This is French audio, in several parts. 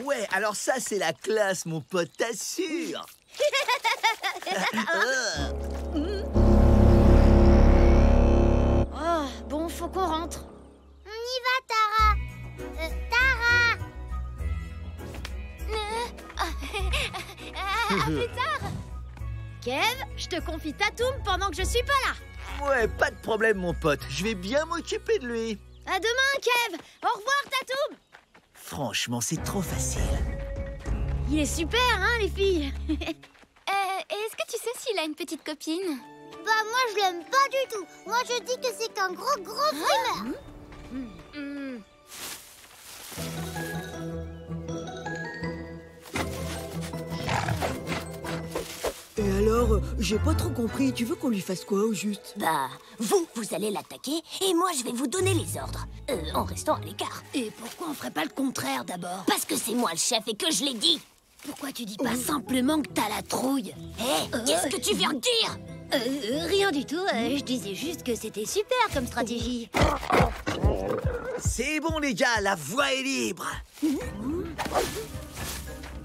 ouais, alors ça, c'est la classe, mon pote, t'assures. Oh, bon, faut qu'on rentre. On y va, Tara. Tara. À plus tard. Kev, je te confie Tatoum pendant que je suis pas là. Ouais, pas de problème, mon pote. Je vais bien m'occuper de lui. À demain, Kev. Au revoir, Tatoum. Franchement, c'est trop facile. Il est super, hein, les filles. Est-ce que tu sais s'il a une petite copine? Bah moi je l'aime pas du tout. Moi je dis que c'est qu'un gros frimeur. Et alors, j'ai pas trop compris. Tu veux qu'on lui fasse quoi au juste? Bah, vous allez l'attaquer et moi je vais vous donner les ordres. En restant à l'écart. Et pourquoi on ferait pas le contraire d'abord? Parce que c'est moi le chef et que je l'ai dit. Pourquoi tu dis pas simplement que t'as la trouille? Hé, qu'est-ce que tu viens de dire? Rien du tout. Je disais juste que c'était super comme stratégie. C'est bon, les gars, la voie est libre.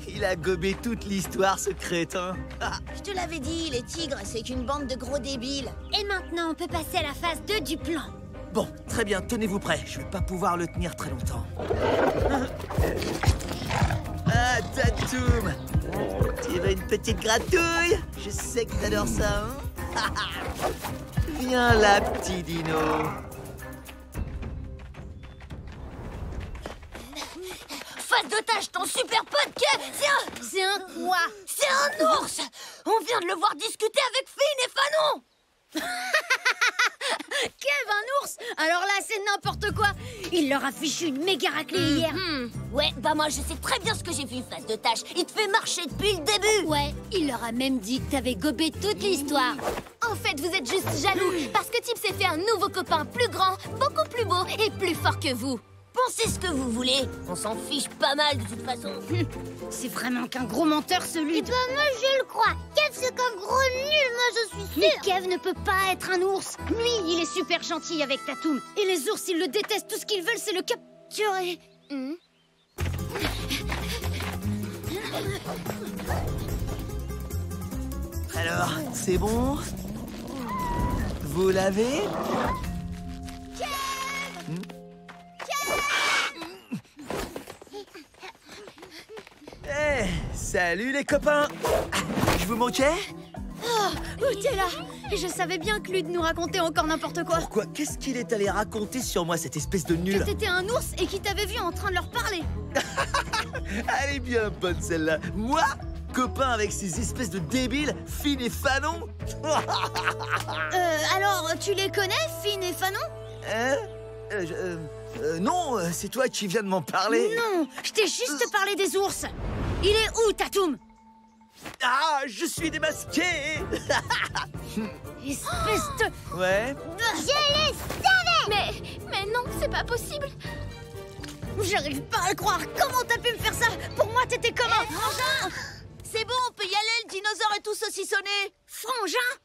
Il a gobé toute l'histoire, ce crétin. Je te l'avais dit, les tigres, c'est qu'une bande de gros débiles. Et maintenant, on peut passer à la phase 2 du plan. Bon, très bien, tenez-vous prêts. Je vais pas pouvoir le tenir très longtemps. Ah, Tatoum, tu veux une petite gratouille? Je sais que t'adores ça, hein? Viens là, petit dino. Face d'otage ton super pote, Kev. C'est un quoi? C'est un ours. On vient de le voir discuter avec Finn et Fanon. Kev, un ours? Alors là, c'est n'importe quoi. Il leur a fichu une méga raclée hier. Ouais, bah moi je sais très bien ce que j'ai vu, face de tâche. Il te fait marcher depuis le début. Ouais, il leur a même dit que t'avais gobé toute l'histoire. En fait, vous êtes juste jaloux parce que Tip s'est fait un nouveau copain plus grand, beaucoup plus beau et plus fort que vous. Pensez ce que vous voulez. On s'en fiche pas mal de toute façon. C'est vraiment qu'un gros menteur, celui Et de... bah moi je le crois. Kev c'est qu'un gros nul, moi je suis Mais sûre. Kev ne peut pas être un ours. Lui, il est super gentil avec Tatoum. Et les ours, ils le détestent. Tout ce qu'ils veulent, c'est le capturer. Alors, c'est bon? Vous l'avez? Salut les copains! Je vous manquais? Oh, t'es là. Et je savais bien que Lude nous racontait encore n'importe quoi. Pourquoi? Qu'est-ce qu'il est allé raconter sur moi, cette espèce de nul? Que t'étais un ours et qu'il t'avait vu en train de leur parler. Elle est bien bonne celle-là. Moi? Copain avec ces espèces de débiles, Finn et Fanon? Alors, tu les connais, Finn et Fanon? Hein? Non, c'est toi qui viens de m'en parler. Non, je t'ai juste parlé des ours. Il est où, Tatoum? Ah, je suis démasqué. Espèce de... Ouais? Je les savais. Mais non, c'est pas possible. J'arrive pas à le croire. Comment t'as pu me faire ça? Pour moi, t'étais comme un frangin. C'est bon, on peut y aller, le dinosaure est tout saucissonné. Frangin?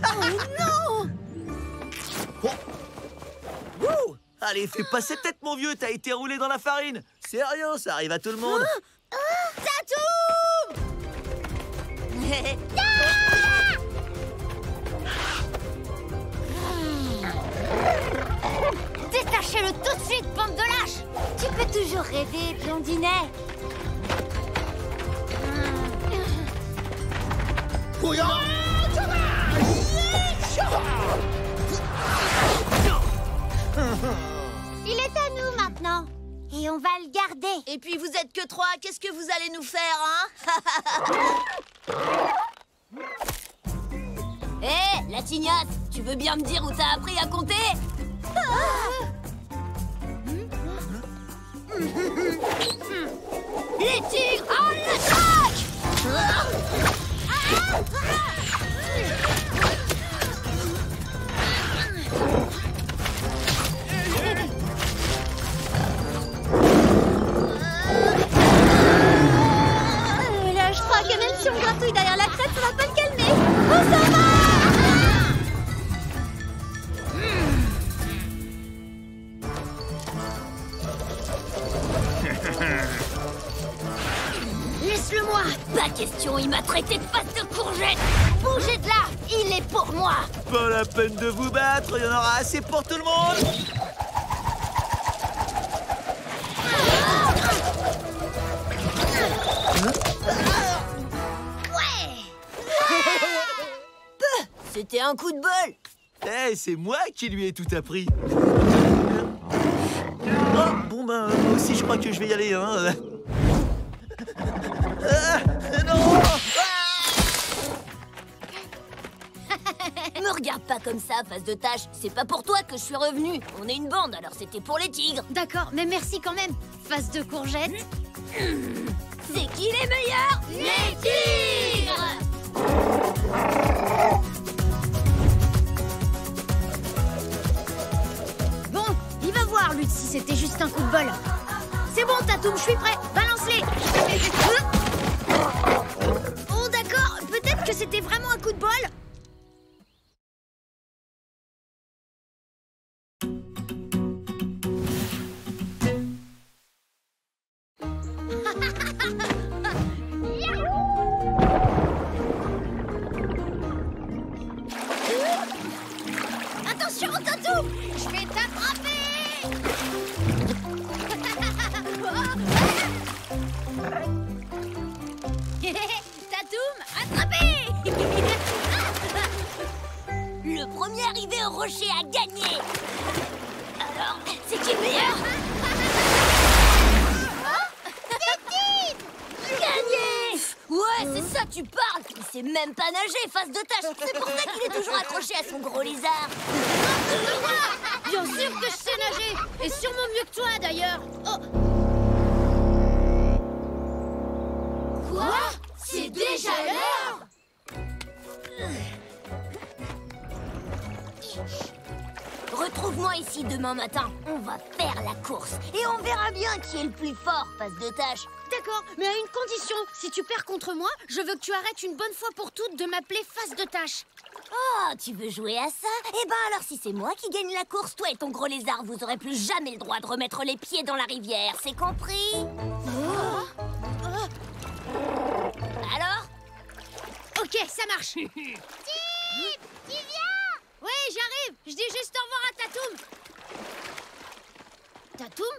Oh non! Wouh! Allez, fais passer tête, mon vieux, t'as été roulé dans la farine. C'est rien, ça arrive à tout le monde. Tatoum! Détachez-le tout de suite, bande de lâches! Tu peux toujours rêver, blondinet. Il est à nous maintenant. Et on va le garder. Et puis vous êtes que 3, qu'est-ce que vous allez nous faire, hein? Hé, la tignasse, tu veux bien me dire où t'as appris à compter? Les tigres en attaque! Là, je crois que même si on gratouille derrière la crête, ça va pas le calmer. On s'en va! question, il m'a traité de face de courgette. Bougez de là, il est pour moi. Pas la peine de vous battre, il y en aura assez pour tout le monde. C'était un coup de bol. Eh, c'est moi qui lui ai tout appris. Oh, bon ben, moi aussi je crois que je vais y aller, hein. Non. Me regarde pas comme ça, face de tâche. C'est pas pour toi que je suis revenue. On est une bande, alors c'était pour les tigres. D'accord, mais merci quand même. Face de courgette. C'est qui les meilleurs? Les tigres. Bon, il va voir, lui, si c'était juste un coup de bol. C'est bon, Tatoum, je suis prêt. Balance-les. Oh, d'accord. Peut-être que c'était vraiment un coup de bol. Attention, Tatoum, je vais t'attraper. Tatoum, attrapé. Le premier arrivé au rocher a gagné. Alors, c'est qui le meilleur? Gagné! Ouais, c'est ça, tu parles. Il sait même pas nager, face de tâche. C'est pour ça qu'il est toujours accroché à son gros lézard. Bien sûr que je sais nager. Et sûrement mieux que toi, d'ailleurs. Oh. Quoi? C'est déjà l'heure? Retrouve-moi ici demain matin. On va faire la course. Et on verra bien qui est le plus fort, face de tâche. D'accord, mais à une condition. Si tu perds contre moi, je veux que tu arrêtes une bonne fois pour toutes de m'appeler face de tâche. Oh, tu veux jouer à ça? Eh ben alors si c'est moi qui gagne la course, toi et ton gros lézard, vous aurez plus jamais le droit de remettre les pieds dans la rivière, c'est compris? Alors? Ok, ça marche. Tip, tu viens? Oui, j'arrive. Je dis juste au revoir à Tatoum. Tatoum?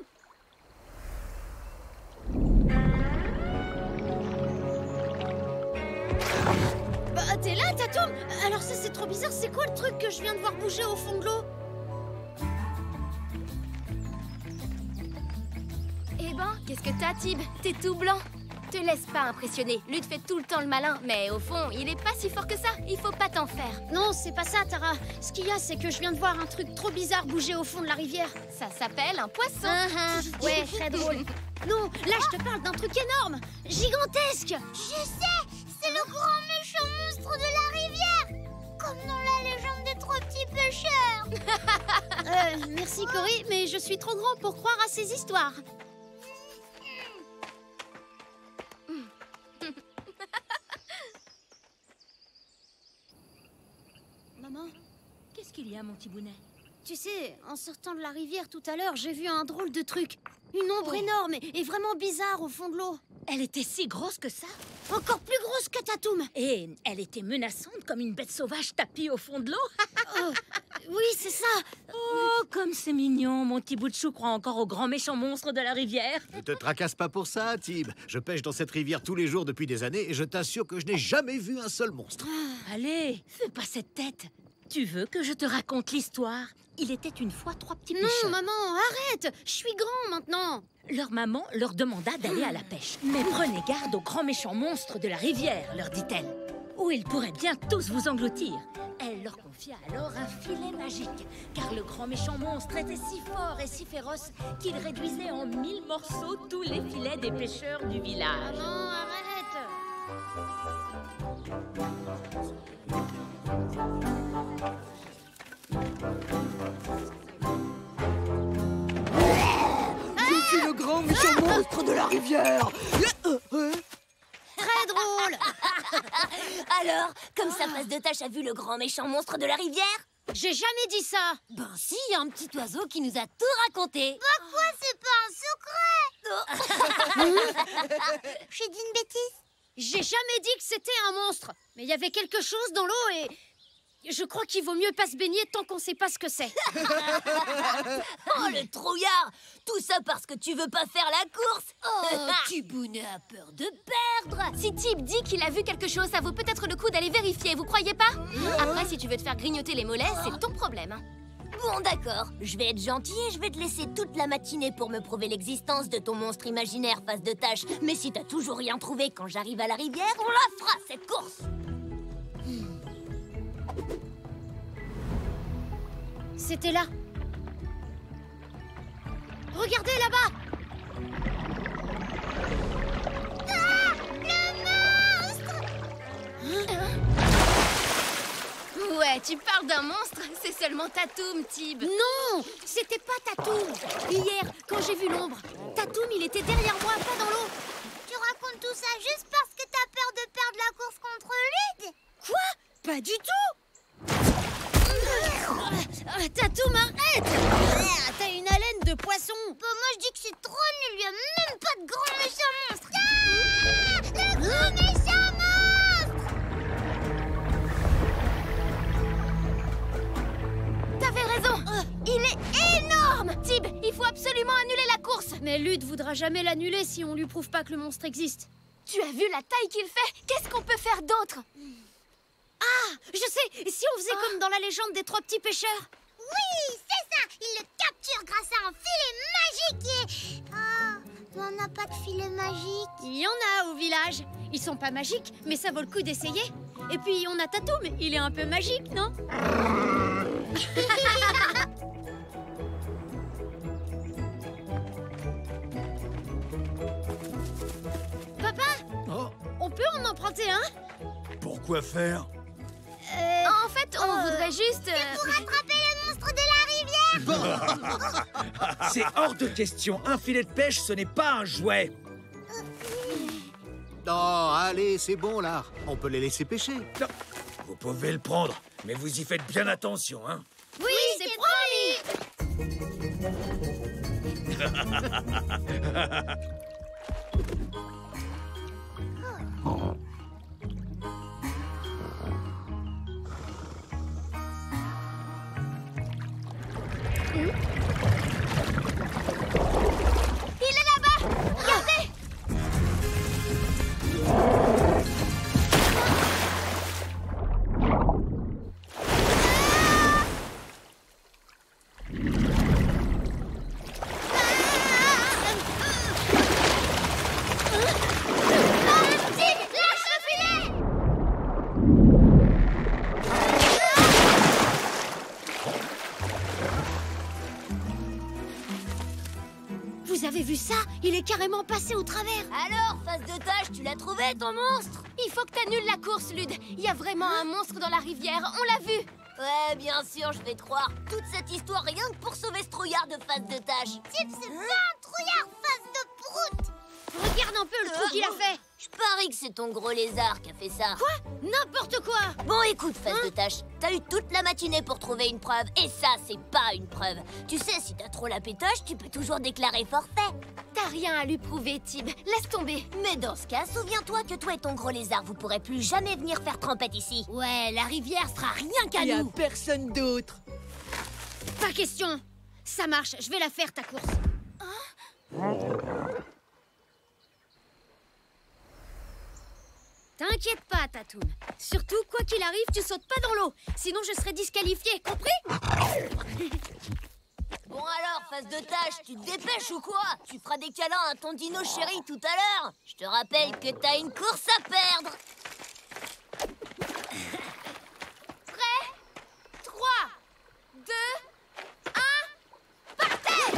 Bah, t'es là, Tatoum? Alors ça, c'est trop bizarre. C'est quoi le truc que je viens de voir bouger au fond de l'eau? Eh ben, qu'est-ce que t'as, Tib? T'es tout blanc. Te laisse pas impressionner. Lude fait tout le temps le malin, mais au fond, il est pas si fort que ça. Il faut pas t'en faire. Non, c'est pas ça, Tara. Ce qu'il y a, c'est que je viens de voir un truc trop bizarre bouger au fond de la rivière. Ça s'appelle un poisson. Ouais, très drôle. Non, là, je te parle d'un truc énorme, gigantesque. Je sais, c'est le grand méchant monstre de la rivière, comme dans la légende des 3 petits pêcheurs. Merci, Cory, mais je suis trop grand pour croire à ces histoires. Maman, Qu'est-ce qu'il y a, mon petit bounet? tu sais, en sortant de la rivière tout à l'heure, j'ai vu un drôle de truc. Une ombre énorme et vraiment bizarre au fond de l'eau. Elle était si grosse que ça? Encore plus grosse que Tatoum. Et elle était menaçante comme une bête sauvage tapie au fond de l'eau? Oh, oui, c'est ça. Oh, comme c'est mignon, mon petit bout de chou croit encore au grand méchant monstre de la rivière. Ne te tracasse pas pour ça, Tib. Je pêche dans cette rivière tous les jours depuis des années et je t'assure que je n'ai jamais vu un seul monstre. Allez, fais pas cette tête. Tu veux que je te raconte l'histoire? Il était une fois 3 petits Non, pêcheurs. maman, arrête. Je suis grand maintenant. Leur maman leur demanda d'aller à la pêche. Mais prenez garde au grand méchant monstre de la rivière, leur dit-elle, ou ils pourraient bien tous vous engloutir. Elle leur confia alors un filet magique, car le grand méchant monstre était si fort et si féroce qu'il réduisait en 1000 morceaux tous les filets des pêcheurs du village. Maman, arrête. Je suis le grand méchant monstre de la rivière. Très drôle. Alors, comme sa face de tâche a vu le grand méchant monstre de la rivière? J'ai jamais dit ça. Ben si, il y a un petit oiseau qui nous a tout raconté. Pourquoi c'est pas un secret? J'ai dit une bêtise. J'ai jamais dit que c'était un monstre. Mais il y avait quelque chose dans l'eau et... Je crois qu'il vaut mieux pas se baigner tant qu'on sait pas ce que c'est. Oh, le trouillard! Tout ça parce que tu veux pas faire la course. Oh, Tibounet a peur de perdre. Si Tib dit qu'il a vu quelque chose, ça vaut peut-être le coup d'aller vérifier, vous croyez pas? Après, si tu veux te faire grignoter les mollets, c'est ton problème. Hein. Bon, d'accord. Je vais être gentil et je vais te laisser toute la matinée pour me prouver l'existence de ton monstre imaginaire face de tâche. Mais si t'as toujours rien trouvé quand j'arrive à la rivière, on la fera, cette course! C'était là. Regardez là-bas. Ah, le monstre! Ouais, tu parles d'un monstre? C'est seulement Tatoum, Tib. Non, c'était pas Tatoum. Hier, quand j'ai vu l'ombre, Tatoum, il était derrière moi, pas dans l'eau. Tu racontes tout ça juste parce que t'as peur de perdre la course contre Lud? Quoi? Pas du tout. Tatoum, arrête! T'as une haleine de poisson. Bah moi je dis que c'est trop nul, il y a même pas de grand méchant monstre. Ah, le grand méchant monstre! T'avais raison. Il est énorme. Tib, il faut absolument annuler la course. Mais Lud voudra jamais l'annuler si on lui prouve pas que le monstre existe. Tu as vu la taille qu'il fait? Qu'est-ce qu'on peut faire d'autre? Ah, je sais, si on faisait comme dans la légende des 3 petits pêcheurs. Oui, c'est ça. Il le capture grâce à un filet magique et... Ah, mais on n'a pas de filet magique. Il y en a au village. Ils sont pas magiques, mais ça vaut le coup d'essayer. Et puis on a Tatoum, il est un peu magique, non? Papa, Oh, on peut en emprunter un? pourquoi faire? En fait, on voudrait juste... Pour attraper le monstre de la rivière. C'est hors de question. Un filet de pêche, ce n'est pas un jouet. Non, allez, c'est bon, là. On peut les laisser pêcher. Vous pouvez le prendre, mais vous y faites bien attention, hein. Oui, c'est promis. Il est là-bas. Regardez. Vous avez vu ça? Il est carrément passé au travers. Alors, face de tâche, tu l'as trouvé, ton monstre? Il faut que t'annules la course, Lud. Il y a vraiment un monstre dans la rivière, on l'a vu. Ouais, bien sûr, je vais te croire. Toute cette histoire rien que pour sauver ce trouillard de face de tâche. Type, c'est pas un trouillard face de prout. Regarde un peu le trou qu'il a fait. Je parie que c'est ton gros lézard qui a fait ça. Quoi? N'importe quoi. Bon, écoute, face de tâche, t'as eu toute la matinée pour trouver une preuve. Et ça, c'est pas une preuve. Tu sais, si t'as trop la pétoche, tu peux toujours déclarer forfait. T'as rien à lui prouver, Tib. Laisse tomber. Mais dans ce cas, souviens-toi que toi et ton gros lézard, vous pourrez plus jamais venir faire trempette ici. Ouais, la rivière sera rien qu'à Il y a nous. personne d'autre. Pas question. Ça marche, je vais la faire ta course. T'inquiète pas, Tatoum. Surtout, quoi qu'il arrive, tu sautes pas dans l'eau. Sinon, je serai disqualifiée, compris? Bon alors, face de tâche, tu te dépêches ou quoi? Tu feras des câlins à ton dino chéri tout à l'heure. Je te rappelle que t'as une course à perdre. Prêt? 3, 2, 1, partez!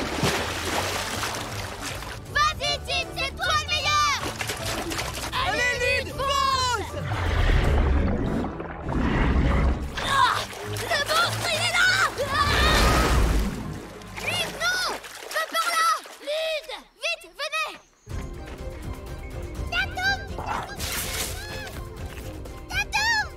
Vas-y, Tib, c'est toi le meilleur! Allez, Lud, fonce! Ah! Le monstre, il est là! Ah! Lud, non! Va par là! Lud! Vite, venez! Tatoum! Tatoum!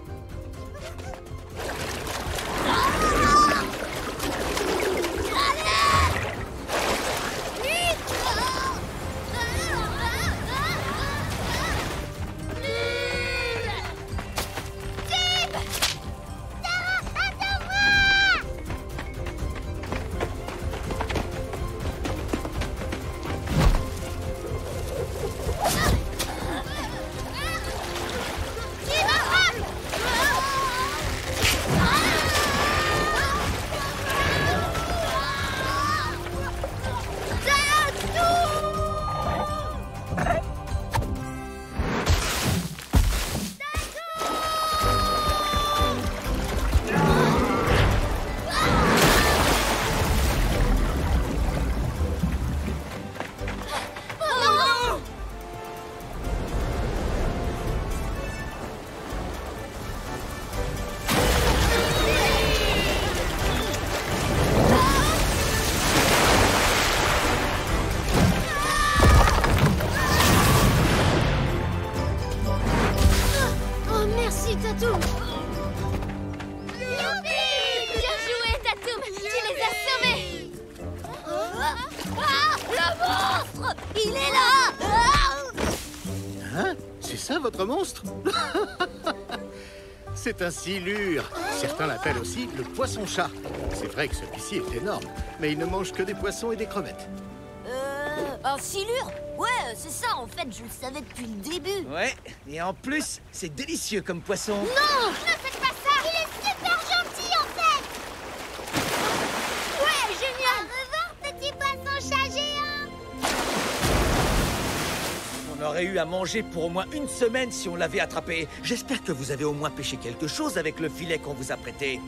votre monstre? C'est un silure. Certains l'appellent aussi le poisson-chat. C'est vrai que celui-ci est énorme, mais il ne mange que des poissons et des crevettes. Un silure? Ouais, c'est ça, en fait, je le savais depuis le début. Ouais, et en plus, c'est délicieux comme poisson. Non, ne faites pas ça. Il est super gentil, en fait. Ouais, génial. Au revoir, petit poisson-chat géant. On aurait eu à manger pour au moins une semaine si on l'avait attrapé. J'espère que vous avez au moins pêché quelque chose avec le filet qu'on vous a prêté.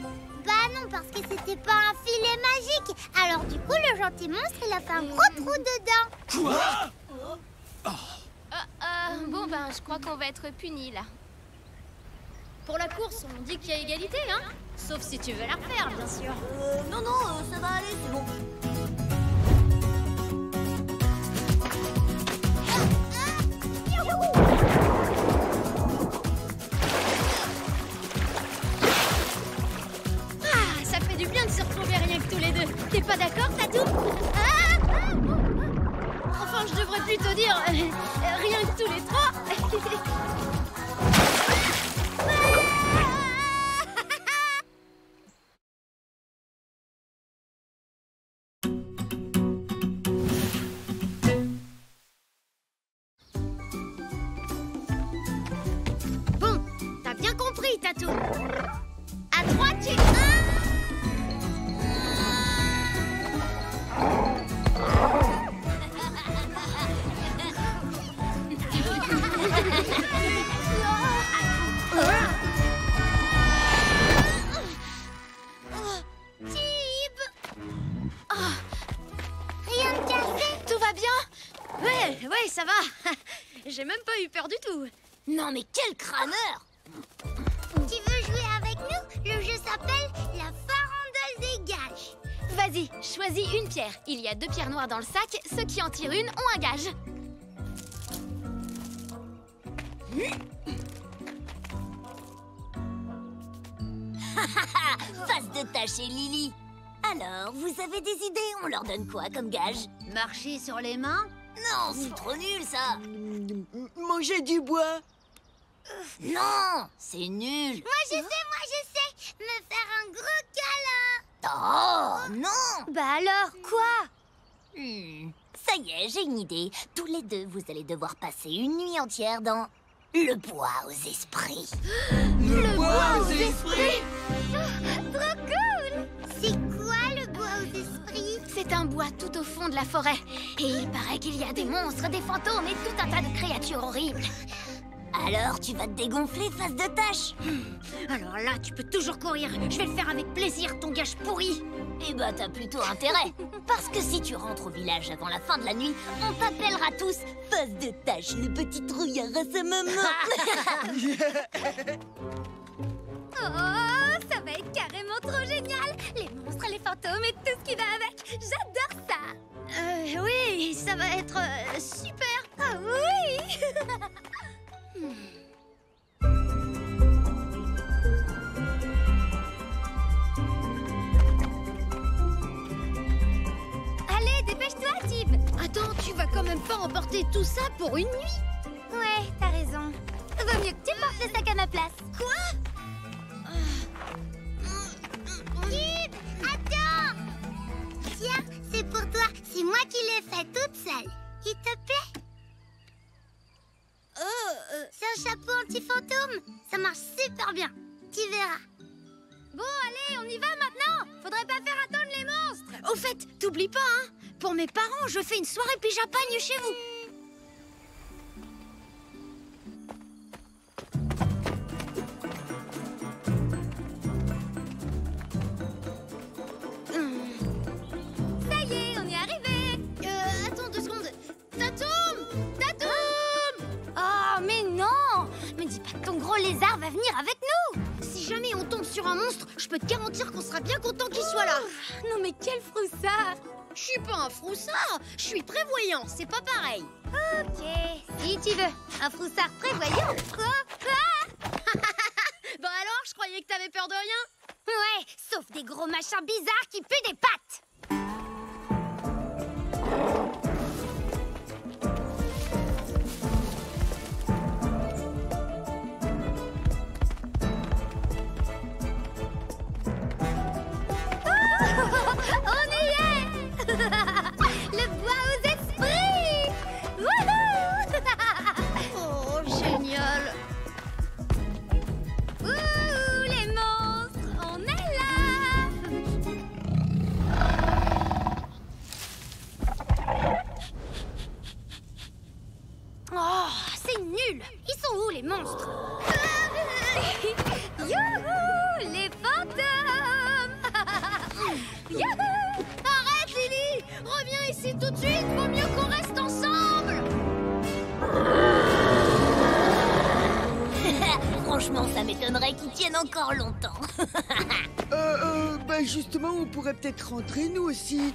Bah non, parce que c'était pas un filet magique. Alors du coup, le gentil monstre, il a fait un gros trou dedans. Quoi? Bon, ben, je crois qu'on va être punis, là. Pour la course, on dit qu'il y a égalité, hein? Sauf si tu veux la refaire, bien sûr. Non, ça va aller, c'est bon. Ah, ça fait du bien de se retrouver rien que tous les deux. T'es pas d'accord, Tatou? Enfin, je devrais plutôt dire rien que tous les trois. Bon, t'as bien compris, Tatou. À droite, tu... Rien de cassé. Tout va bien? Ouais, ça va. J'ai même pas eu peur du tout. Non, mais quel crâneur! Tu veux jouer avec nous? Le jeu s'appelle la farandole des gages. Vas-y, choisis une pierre. Il y a 2 pierres noires dans le sac. Ceux qui en tirent une ont un gage. Face de tâche et Lily. Alors, vous avez des idées? On leur donne quoi comme gage? Marcher sur les mains? Non, c'est trop nul, ça! Manger du bois. Non, c'est nul! Moi je sais. Me faire un gros câlin. Oh, non! Bah alors, quoi? Ça y est, j'ai une idée. Tous les deux, vous allez devoir passer une nuit entière dans le bois aux esprits. Le bois aux esprits? Trop cool. C'est quoi le bois aux esprits? C'est un bois tout au fond de la forêt. Et il paraît qu'il y a des monstres, des fantômes et tout un tas de créatures horribles. Alors, tu vas te dégonfler face de tâche? Alors là, tu peux toujours courir. Je vais le faire avec plaisir, ton gage pourri. Eh bah, t'as plutôt intérêt. Parce que si tu rentres au village avant la fin de la nuit, on t'appellera tous face de tâche, le petit trouillard à sa maman. Oh, ça va être carrément trop génial! Les monstres, les fantômes et tout ce qui va avec. J'adore ça! Oui, ça va être super. Ah oui! Allez, dépêche-toi, Tib! Attends, tu vas quand même pas emporter tout ça pour une nuit? Ouais, t'as raison. Vaut mieux que tu portes le sac à ma place. Quoi? Tib, attends. Tiens, c'est pour toi. C'est moi qui l'ai fait toute seule. Il te plaît? C'est un chapeau anti-fantôme. Ça marche super bien. Tu verras. Bon, allez, on y va maintenant. Faudrait pas faire attendre les monstres. Au fait, t'oublies pas, hein? Pour mes parents, je fais une soirée pijapagne chez vous. Ça y est, on est arrivé! Attends 2 secondes. Tatoum! Tatoum! Oh, mais non! Me dis pas que ton gros lézard va venir avec nous! Si jamais on tombe sur un monstre, je peux te garantir qu'on sera bien content qu'il soit là. Non, mais quel froussard! Je suis pas un froussard, je suis prévoyant, c'est pas pareil. Ok, si tu veux. Un froussard prévoyant. Quoi? Bah alors, je croyais que t'avais peur de rien. Ouais, sauf des gros machins bizarres qui puent des pattes! Yahoo! Arrête, Lily! Reviens ici tout de suite! Vaut mieux qu'on reste ensemble! Franchement, ça m'étonnerait qu'ils tiennent encore longtemps. Bah justement, on pourrait peut-être rentrer, nous aussi.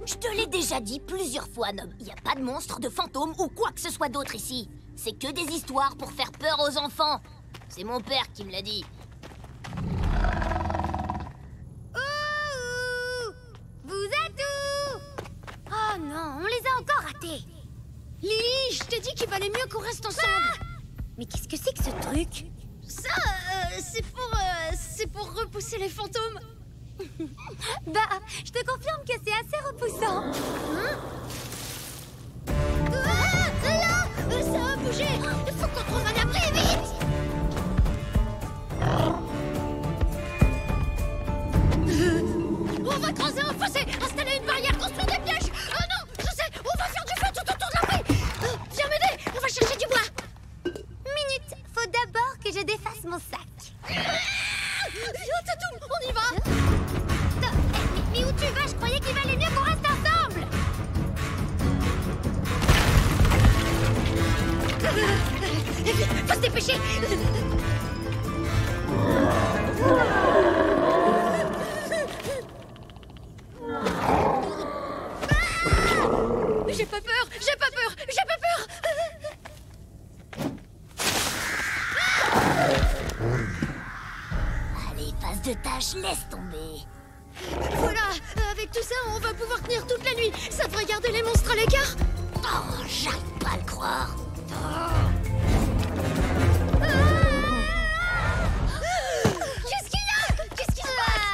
Je te l'ai déjà dit plusieurs fois, Nob. Il n'y a pas de monstres, de fantômes ou quoi que ce soit d'autre ici. C'est que des histoires pour faire peur aux enfants. C'est mon père qui me l'a dit. Vous êtes où? Oh non, on les a encore ratés. Lily, je t'ai dit qu'il valait mieux qu'on reste ensemble. Mais qu'est-ce que c'est que ce truc? Ça, c'est pour repousser les fantômes. Bah, je te confirme que c'est assez repoussant. Là, ça a bougé. Il faut qu'on trouve un abri, vite. On va creuser un fossé, installer une barrière, construire des pièges. Non, je sais, on va faire du feu tout autour de l'abri. Viens m'aider, on va chercher du bois. Minute, faut d'abord que je défasse mon sac. Tatoum, on y va. Mais où tu vas? Je croyais qu'il valait mieux qu'on reste ensemble. Faut se dépêcher. J'ai pas peur, j'ai pas peur, j'ai pas peur. Allez, passe de tâche, laisse tomber. Voilà, avec tout ça, on va pouvoir tenir toute la nuit. Ça devrait garder les monstres à l'écart. Oh, j'arrive pas à le croire. Qu'est-ce qu'il y a? Qu'est-ce qui se passe?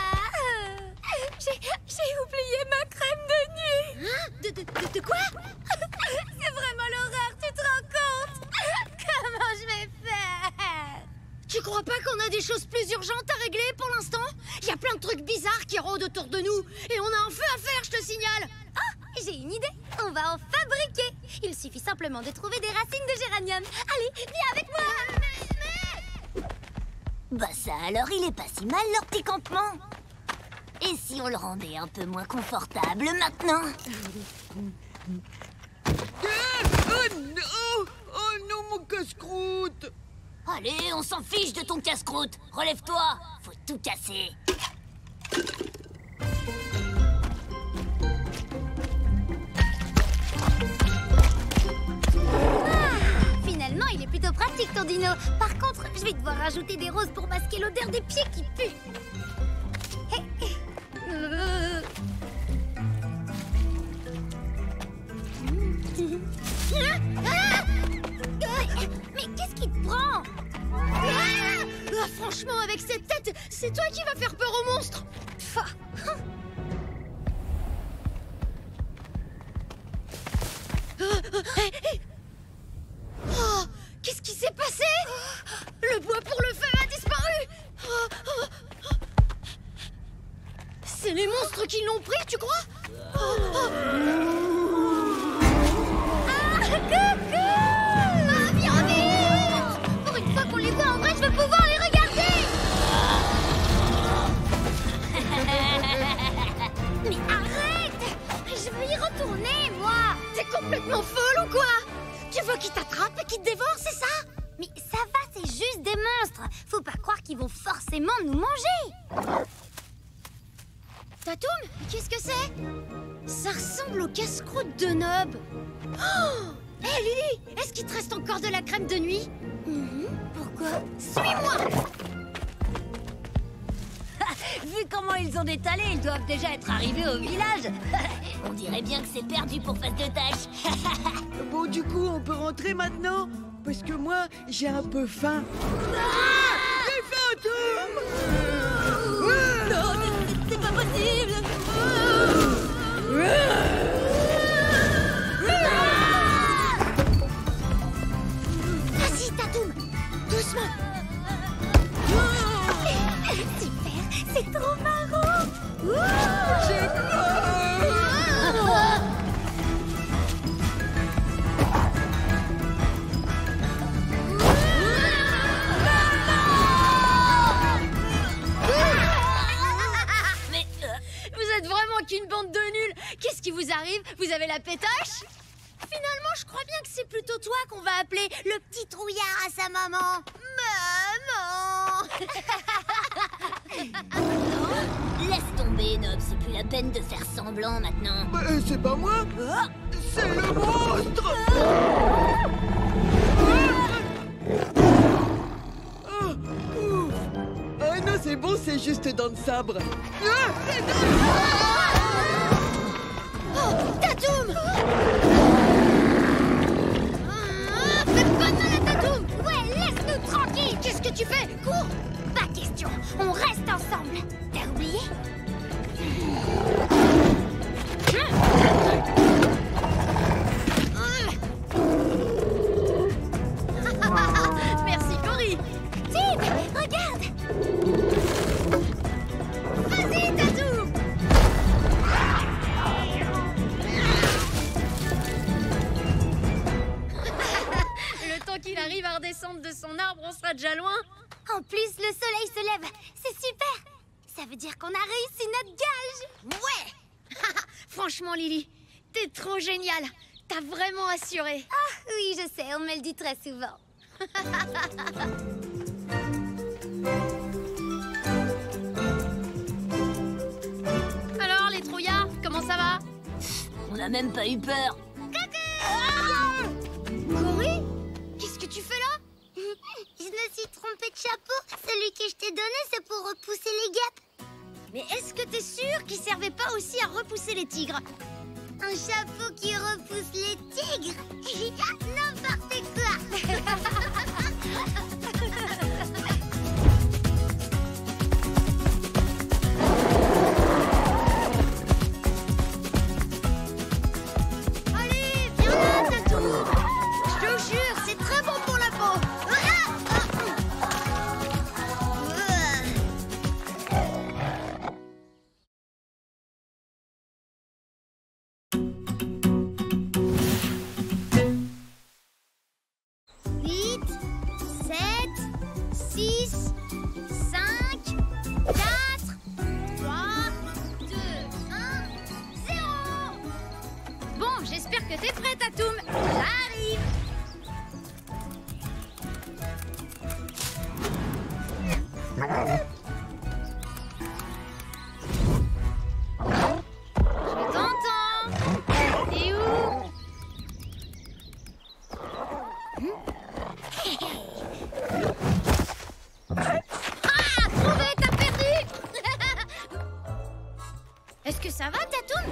J'ai oublié ma crème de nuit. Hein? De quoi? C'est vraiment l'horreur, tu te rends compte? Comment je vais faire? Tu crois pas qu'on a des choses plus urgentes à régler pour l'instant? Il y a plein de trucs bizarres qui rôdent autour de nous. Et on a un feu à faire, je te signale. Ah, j'ai une idée. On va en fabriquer. Il suffit simplement de trouver des racines de géranium. Allez, viens avec moi. Bah ça alors, il est pas si mal leur petit campement. Et si on le rendait un peu moins confortable maintenant? Oh non, mon casse-croûte! Allez, on s'en fiche de ton casse-croûte. Relève-toi, faut tout casser. Finalement, il est plutôt pratique ton dino. Par contre, je vais devoir rajouter des roses pour masquer l'odeur des pieds qui puent. Mais qu'est-ce qui te prend? Franchement, avec cette tête, c'est toi qui vas faire peur aux monstres. Oh, qu'est-ce qui s'est passé? Le bois pour le feu a disparu. C'est les monstres qui l'ont pris, tu crois? Viens vite! Pour une fois qu'on les voit en vrai, je veux pouvoir les regarder! Mais arrête! Je veux y retourner, moi! T'es complètement folle ou quoi? Tu veux qu'ils t'attrapent et qu'ils te dévorent, c'est ça? Mais ça va, c'est juste des monstres. Faut pas croire qu'ils vont forcément nous manger. Tatoum, qu'est-ce que c'est? Ça ressemble au casse-croûte de Nob. Oh! Hé Lily, est-ce qu'il te reste encore de la crème de nuit? Pourquoi? Suis-moi! Vu comment ils ont détalé, ils doivent déjà être arrivés au village. On dirait bien que c'est perdu pour face de tâche. Bon, du coup, on peut rentrer maintenant? Parce que moi, j'ai un peu faim. Les fantômes! Non, c'est pas possible. Vas-y, Tatoum! Doucement! Super, c'est trop marrant. J'ai peur! êtes vraiment qu'une bande de nuls. Qu'est-ce qui vous arrive? Vous avez la pétache? Finalement, je crois bien que c'est plutôt toi qu'on va appeler le petit trouillard à sa maman. Maman. Laisse tomber, Nob, c'est plus la peine de faire semblant maintenant. C'est pas moi. C'est le monstre. Ah non, c'est bon, c'est juste dents de sabre. Tatoum! Fais pas de mal à Tatoum! Ouais, laisse-nous tranquille! Qu'est-ce que tu fais? Cours! Pas question, on reste ensemble! T'as oublié? Merci, Cory. Tib, regarde! Vas-y, Tatoum! Le temps qu'il arrive à redescendre de son arbre, on sera déjà loin. En plus, le soleil se lève. C'est super! Ça veut dire qu'on a réussi notre gage! Ouais. Franchement, Lily, t'es trop géniale. T'as vraiment assuré. Ah oui, je sais, on me le dit très souvent. Alors, les trouillards, comment ça va? On n'a même pas eu peur. Cory? Qu'est-ce que tu fais là? Je me suis trompée de chapeau. Celui que je t'ai donné, c'est pour repousser les guêpes. Mais est-ce que t'es sûr qu'il servait pas aussi à repousser les tigres? Un chapeau qui repousse les tigres. N'importe quoi. Allez, viens là, Tatou. Je te jure, c'est très bon pour la peau. J'espère que t'es prêt, Tatoum. J'arrive. Je t'entends. T'es où? Ah, trouvé, t'as perdu. Est-ce que ça va, Tatoum?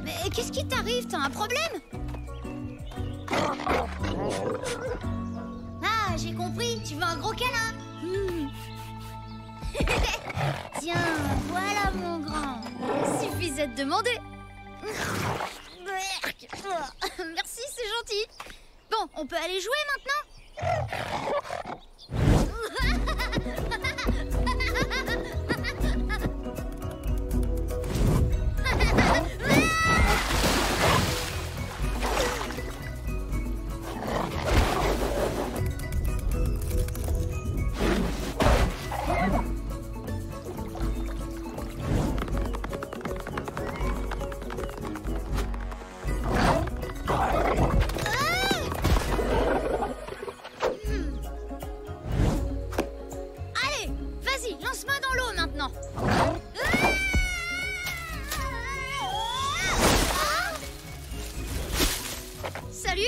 Mais qu'est-ce qui t'arrive? T'as un problème? Ah, j'ai compris. Tu veux un gros câlin? Tiens, voilà mon grand. Suffisait de demander. Merci, c'est gentil. Bon, on peut aller jouer maintenant? Allez, vas-y, lance-moi dans l'eau maintenant. Salut.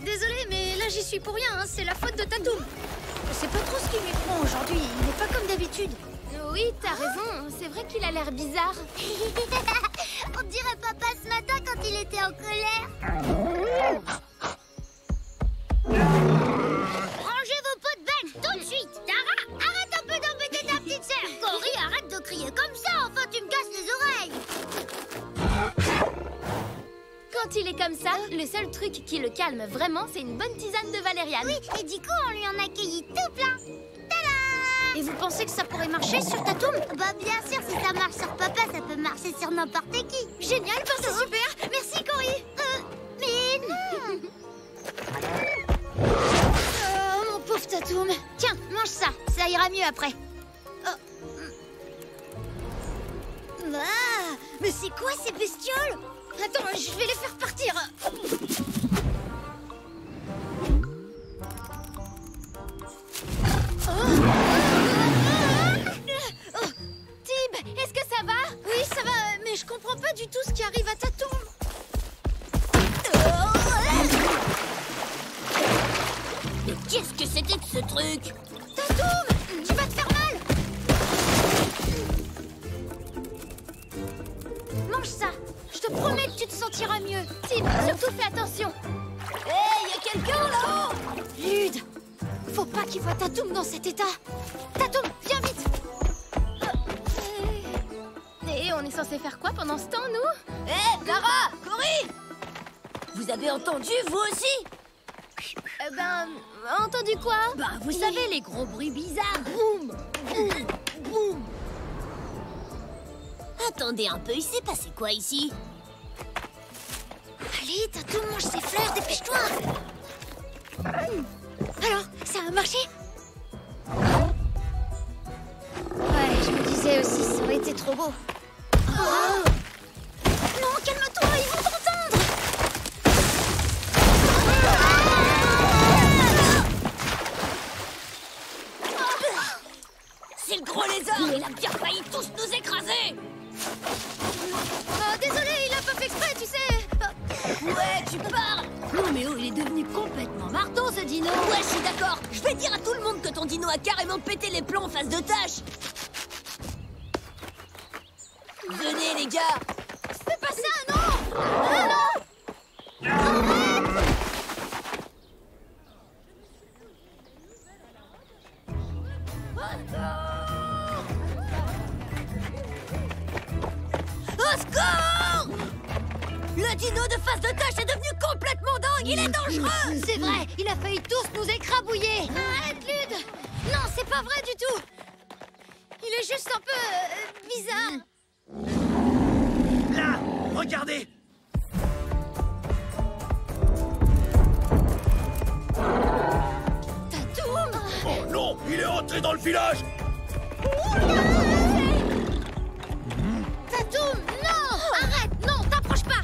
Désolée, mais là j'y suis pour rien, hein. C'est la faute de Tatoum. Je sais pas trop ce qu'il lui prend aujourd'hui. Il n'est pas comme d'habitude. Oui, t'as raison. C'est vrai qu'il a l'air bizarre. On dirait papa ce matin quand il était en colère. Rangez vos pots de bain tout de suite. Tara, arrête un peu d'embêter ta petite sœur. Cory, arrête de crier comme ça. Enfin, tu me casses les oreilles. Quand il est comme ça, le seul truc qui le calme vraiment, c'est une bonne tisane de valériane. Oui, et du coup, on lui en a cueilli tout plein. Tada! Et vous pensez que ça pourrait marcher sur Tatoum? Bah bien sûr, si ça marche sur papa, ça peut marcher sur n'importe qui. Génial, bah c'est super. Merci, Cory. Mais non. Oh, mon pauvre Tatoum. Tatoum, tiens, mange ça. Ça ira mieux après. Oh. Ah, mais c'est quoi ces bestioles? Attends, je vais les faire partir. Tib, est-ce que ça va? Oui, ça va, mais je comprends pas du tout ce qui arrive à Tatoum. Mais qu'est-ce que c'était que ce truc? Tatoum, tu vas te faire mal. Mange ça. Je te promets que tu te sentiras mieux. Tib, surtout fais attention. Hé, y a quelqu'un là-haut? Lude, faut pas qu'il voit Tatoum dans cet état. Tatoum, viens vite. Et on est censé faire quoi pendant ce temps, nous? Hé, Clara, Cory! Vous avez entendu, vous aussi? Entendu quoi? Vous savez, les gros bruits bizarres. Boum, boum, boum. Attendez un peu, il s'est passé quoi ici? Allez, Tatoum, mange ses fleurs, dépêche-toi. Alors, ça a marché? Ouais, je me disais aussi, ça aurait été trop beau. Oh non, calme-toi, ils vont t'entendre. C'est le gros lézard, il a bien failli tous nous écraser. Désolé, il a pas fait exprès, tu sais. Ouais, tu parles. Non mais oh, il est devenu complètement marteau ce dino. Ouais, je suis d'accord. Je vais dire à tout le monde que ton dino a carrément pété les plombs en face de tâche. Venez, les gars. C'est pas ça, non. Non. Au secours! Le dino de face de tâche est devenu complètement dingue. Il est dangereux. C'est vrai, il a failli tous nous écrabouiller. Arrête, Lude. Non, c'est pas vrai du tout. Il est juste un peu bizarre. Là, regardez. Tatoum. Oh non, il est entré dans le village. Tatoum, non. Arrête, non, t'approche pas.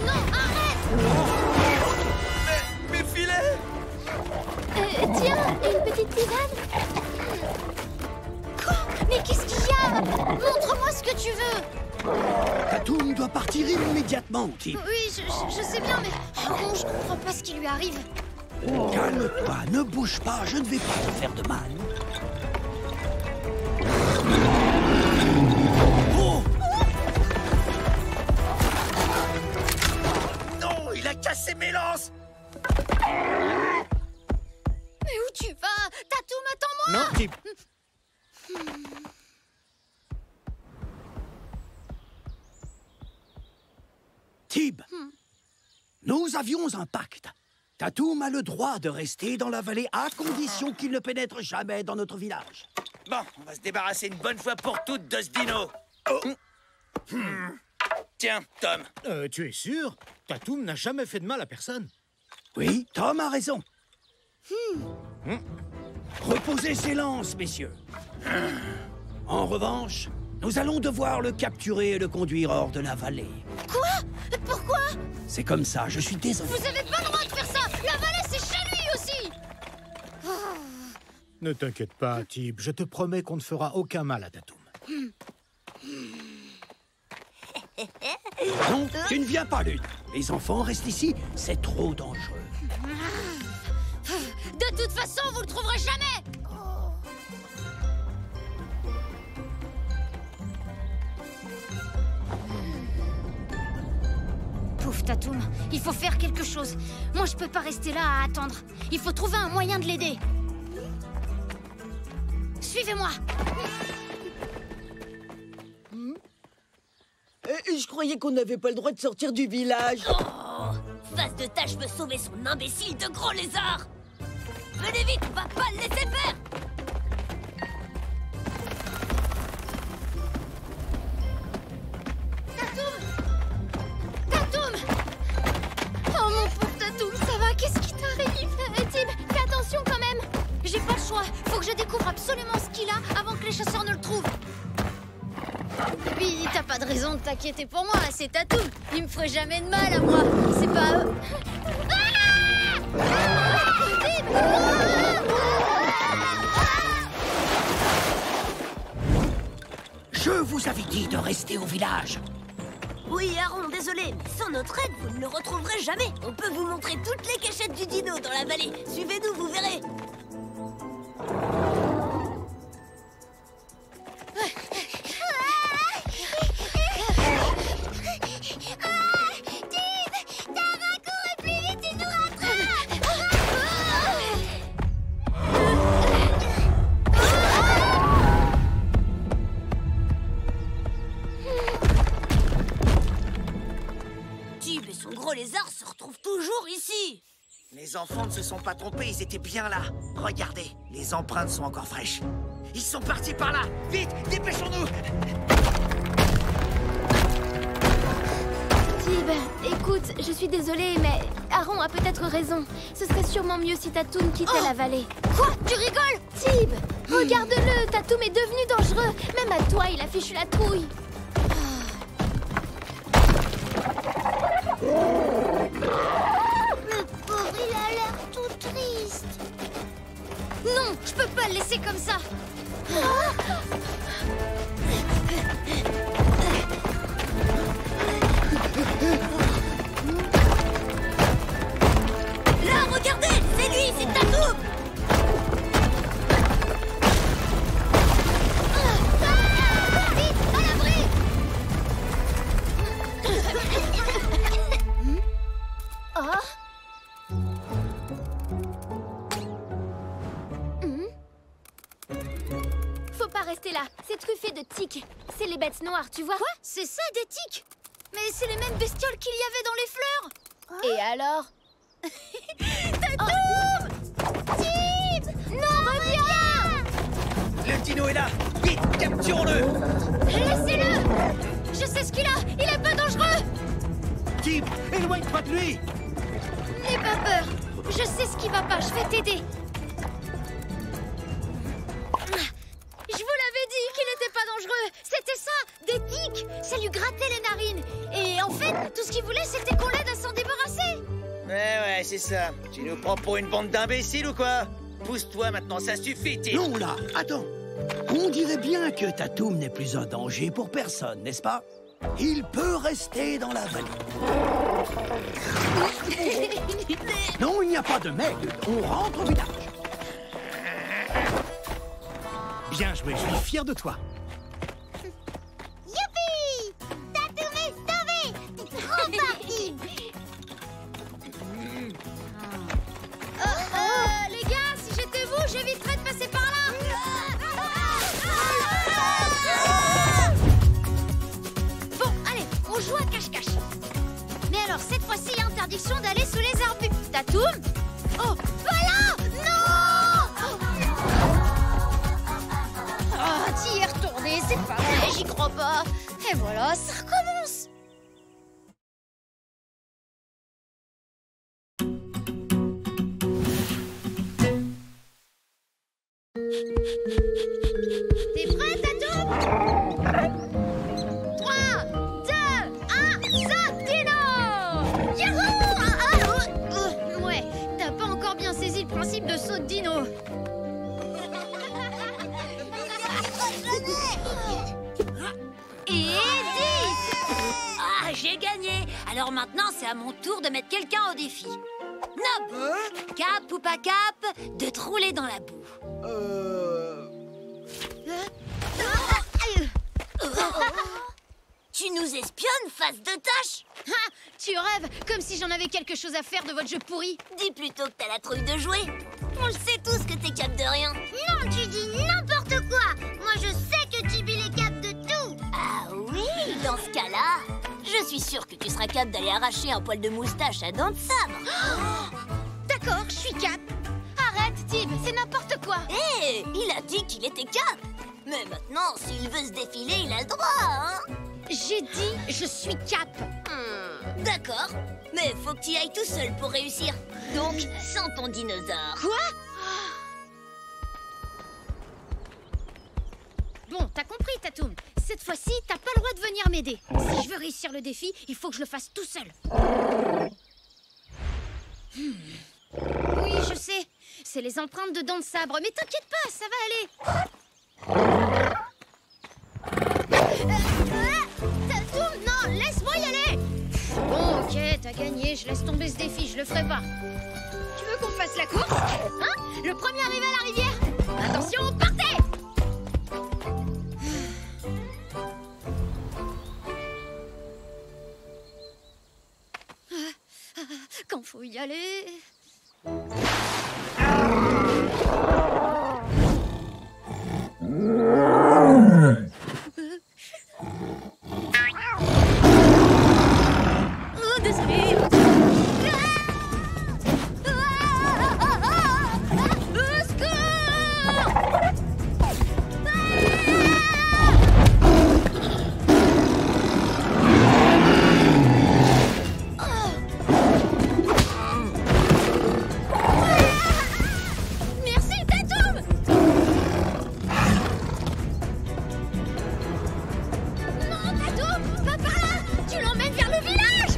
Non, arrête. Mes filets. Tiens, une petite tisane. Quoi? Mais qu'est-ce qu'il y a? Montre-moi ce que tu veux. Tatoum doit partir immédiatement, Tib. Oui, je sais bien, mais bon, je comprends pas ce qui lui arrive. Calme-toi, ne bouge pas, je ne vais pas te faire de mal. Oh! Non, il a cassé mes lances. Mais où tu vas? Tatoum, attends-moi. Non, Tib. Tib, nous avions un pacte. Tatoum a le droit de rester dans la vallée à condition qu'il ne pénètre jamais dans notre village. Bon, on va se débarrasser une bonne fois pour toutes de ce dino. Tiens, Tom. Tu es sûr? Tatoum n'a jamais fait de mal à personne. Oui, Tom a raison. Reposez ses lances, messieurs. En revanche, nous allons devoir le capturer et le conduire hors de la vallée. Quoi? Pourquoi? C'est comme ça, je suis désolé. Vous avez pas le droit de faire ça. La vallée, c'est chez lui aussi. Ne t'inquiète pas, Tib. Je te promets qu'on ne fera aucun mal à Tatoum. Non, tu ne viens pas, Lune. Les enfants restent ici, c'est trop dangereux. De toute façon, vous le trouverez jamais. Pauvre Tatoum, il faut faire quelque chose. Moi, je peux pas rester là à attendre. Il faut trouver un moyen de l'aider. Suivez-moi. Je croyais qu'on n'avait pas le droit de sortir du village. Oh, face de tâche veut sauver son imbécile de gros lézard. Venez vite, on va pas le laisser faire. moi. Faut que je découvre absolument ce qu'il a avant que les chasseurs ne le trouvent. Et puis, t'as pas de raison de t'inquiéter pour moi, c'est Tatoum. Il me ferait jamais de mal à moi. C'est pas eux. Je vous avais dit de rester au village. Oui, Aron, désolé, mais sans notre aide, vous ne le retrouverez jamais. On peut vous montrer toutes les cachettes du dino dans la vallée. Suivez-nous, vous verrez. Lézard se retrouve toujours ici. Les enfants ne se sont pas trompés, ils étaient bien là. Regardez, les empreintes sont encore fraîches. Ils sont partis par là. Vite, dépêchons-nous. Tib, écoute, je suis désolée, mais Aron a peut-être raison. Ce serait sûrement mieux si Tatoum quittait la vallée. Quoi? Tu rigoles? Tib, regarde-le, Tatoum est devenu dangereux. Même à toi, il a fichu la trouille. Le pauvre, il a l'air tout triste. Non, je peux pas le laisser comme ça. Là, regardez, c'est lui, c'est Tatoum. Vite, à l'abri. Faut pas rester là, c'est truffé de tiques. C'est les bêtes noires, tu vois? Quoi? C'est ça, des tiques? Mais c'est les mêmes bestioles qu'il y avait dans les fleurs. Et alors? Tatoum! Tib! Non, reviens! Le dino est là. Vite, capturons-le. Laissez-le! Je sais ce qu'il a, il est pas dangereux. Tib, éloigne-toi de lui. N'aie pas peur, je sais ce qui va pas, je vais t'aider. Je vous l'avais dit qu'il n'était pas dangereux. C'était ça, des tiques. Ça lui grattait les narines. Et en fait, tout ce qu'il voulait, c'était qu'on l'aide à s'en débarrasser. Ouais, c'est ça. Tu nous prends pour une bande d'imbéciles ou quoi? Pousse-toi maintenant, ça suffit, Tib. Non, là, attends. On dirait bien que Tatoum n'est plus un danger pour personne, n'est-ce pas? Il peut rester dans la vallée. Non, il n'y a pas de mais. On rentre au village. Bien joué, je suis fier de toi. Youpi! Tatoum est sauvé! C'est trop parti! Les gars, si j'étais vous, j'éviterais de passer par là. Bon, allez, on joue à cache-cache. Mais alors, cette fois-ci, interdiction d'aller sous les arbustes. Tatoum? Oh, voilà! Non! Ah, t'y es retourné, c'est pas vrai, j'y crois pas. Et voilà, ça recommence. T'es prêt, Tatoum? 3, 2, 1, saute, Dino! Yahoo! Ouais, t'as pas encore bien saisi le principe de saut de Dino. Et 10! Ah, j'ai gagné. Alors maintenant, c'est à mon tour de mettre quelqu'un au défi. Nob, cap ou pas cap, de te rouler dans la boue. Tu nous espionnes, face de tâche? Ah, tu rêves, comme si j'en avais quelque chose à faire de votre jeu pourri. Dis plutôt que t'as la trouille de jouer. On le sait tous que t'es cap de rien. Non, tu dis n'importe quoi! Moi, je sais que Tibi est cap de tout! Ah oui, dans ce cas-là, je suis sûre que tu seras cap d'aller arracher un poil de moustache à dents de sabre. D'accord, je suis cap. Arrête, Tib, c'est n'importe quoi. Hé, il a dit qu'il était cap. Mais maintenant, s'il veut se défiler, il a le droit, hein? J'ai dit, je suis cap. D'accord, mais faut que tu y ailles tout seul pour réussir. Donc, sans ton dinosaure. Quoi? t'as compris, Tatoum. Cette fois-ci, t'as pas le droit de venir m'aider. Si je veux réussir le défi, il faut que je le fasse tout seul. Oui, je sais. C'est les empreintes de dents de sabre. Mais t'inquiète pas, ça va aller. Tatoum, non, laisse-moi y aller. Bon, ok, t'as gagné. Je laisse tomber ce défi, je le ferai pas. Tu veux qu'on fasse la course? Hein? Le premier arrivé à la rivière. Attention, partez! Quand faut y aller... Oh, désolé. Merci, Tatoum. Non, Tatoum, pas par là. Tu l'emmènes vers le village.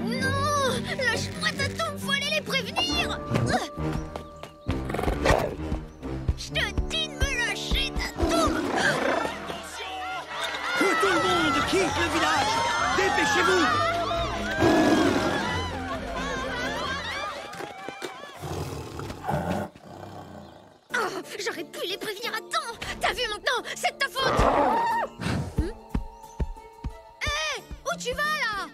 Non, lâche-moi, Tatoum, faut aller les prévenir. Je te dis de me lâcher, Tatoum. Que tout le monde quitte le village! Dépêchez-vous! Oh, j'aurais pu les prévenir à temps. T'as vu maintenant? C'est de ta faute. Hé, où tu vas là?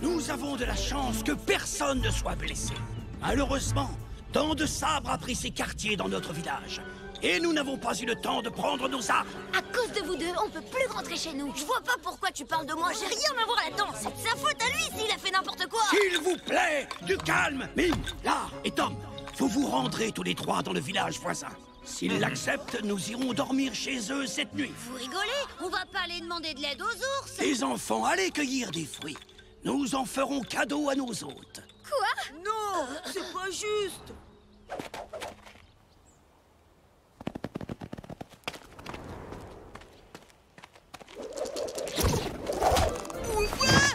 Nous avons de la chance que personne ne soit blessé. Malheureusement, Dents de Sabre a pris ses quartiers dans notre village. Et nous n'avons pas eu le temps de prendre nos armes. À cause de vous deux, on peut plus rentrer chez nous. Je vois pas pourquoi tu parles de moi, j'ai rien à voir là-dedans. C'est de sa faute à lui s'il a fait n'importe quoi. S'il vous plaît, du calme. Mime, là et Tom, vous vous rendrez tous les trois dans le village voisin. S'ils l'acceptent, nous irons dormir chez eux cette nuit. Vous rigolez? On va pas aller demander de l'aide aux ours. Les enfants, allez cueillir des fruits. Nous en ferons cadeau à nos hôtes. Quoi? Non, c'est pas juste.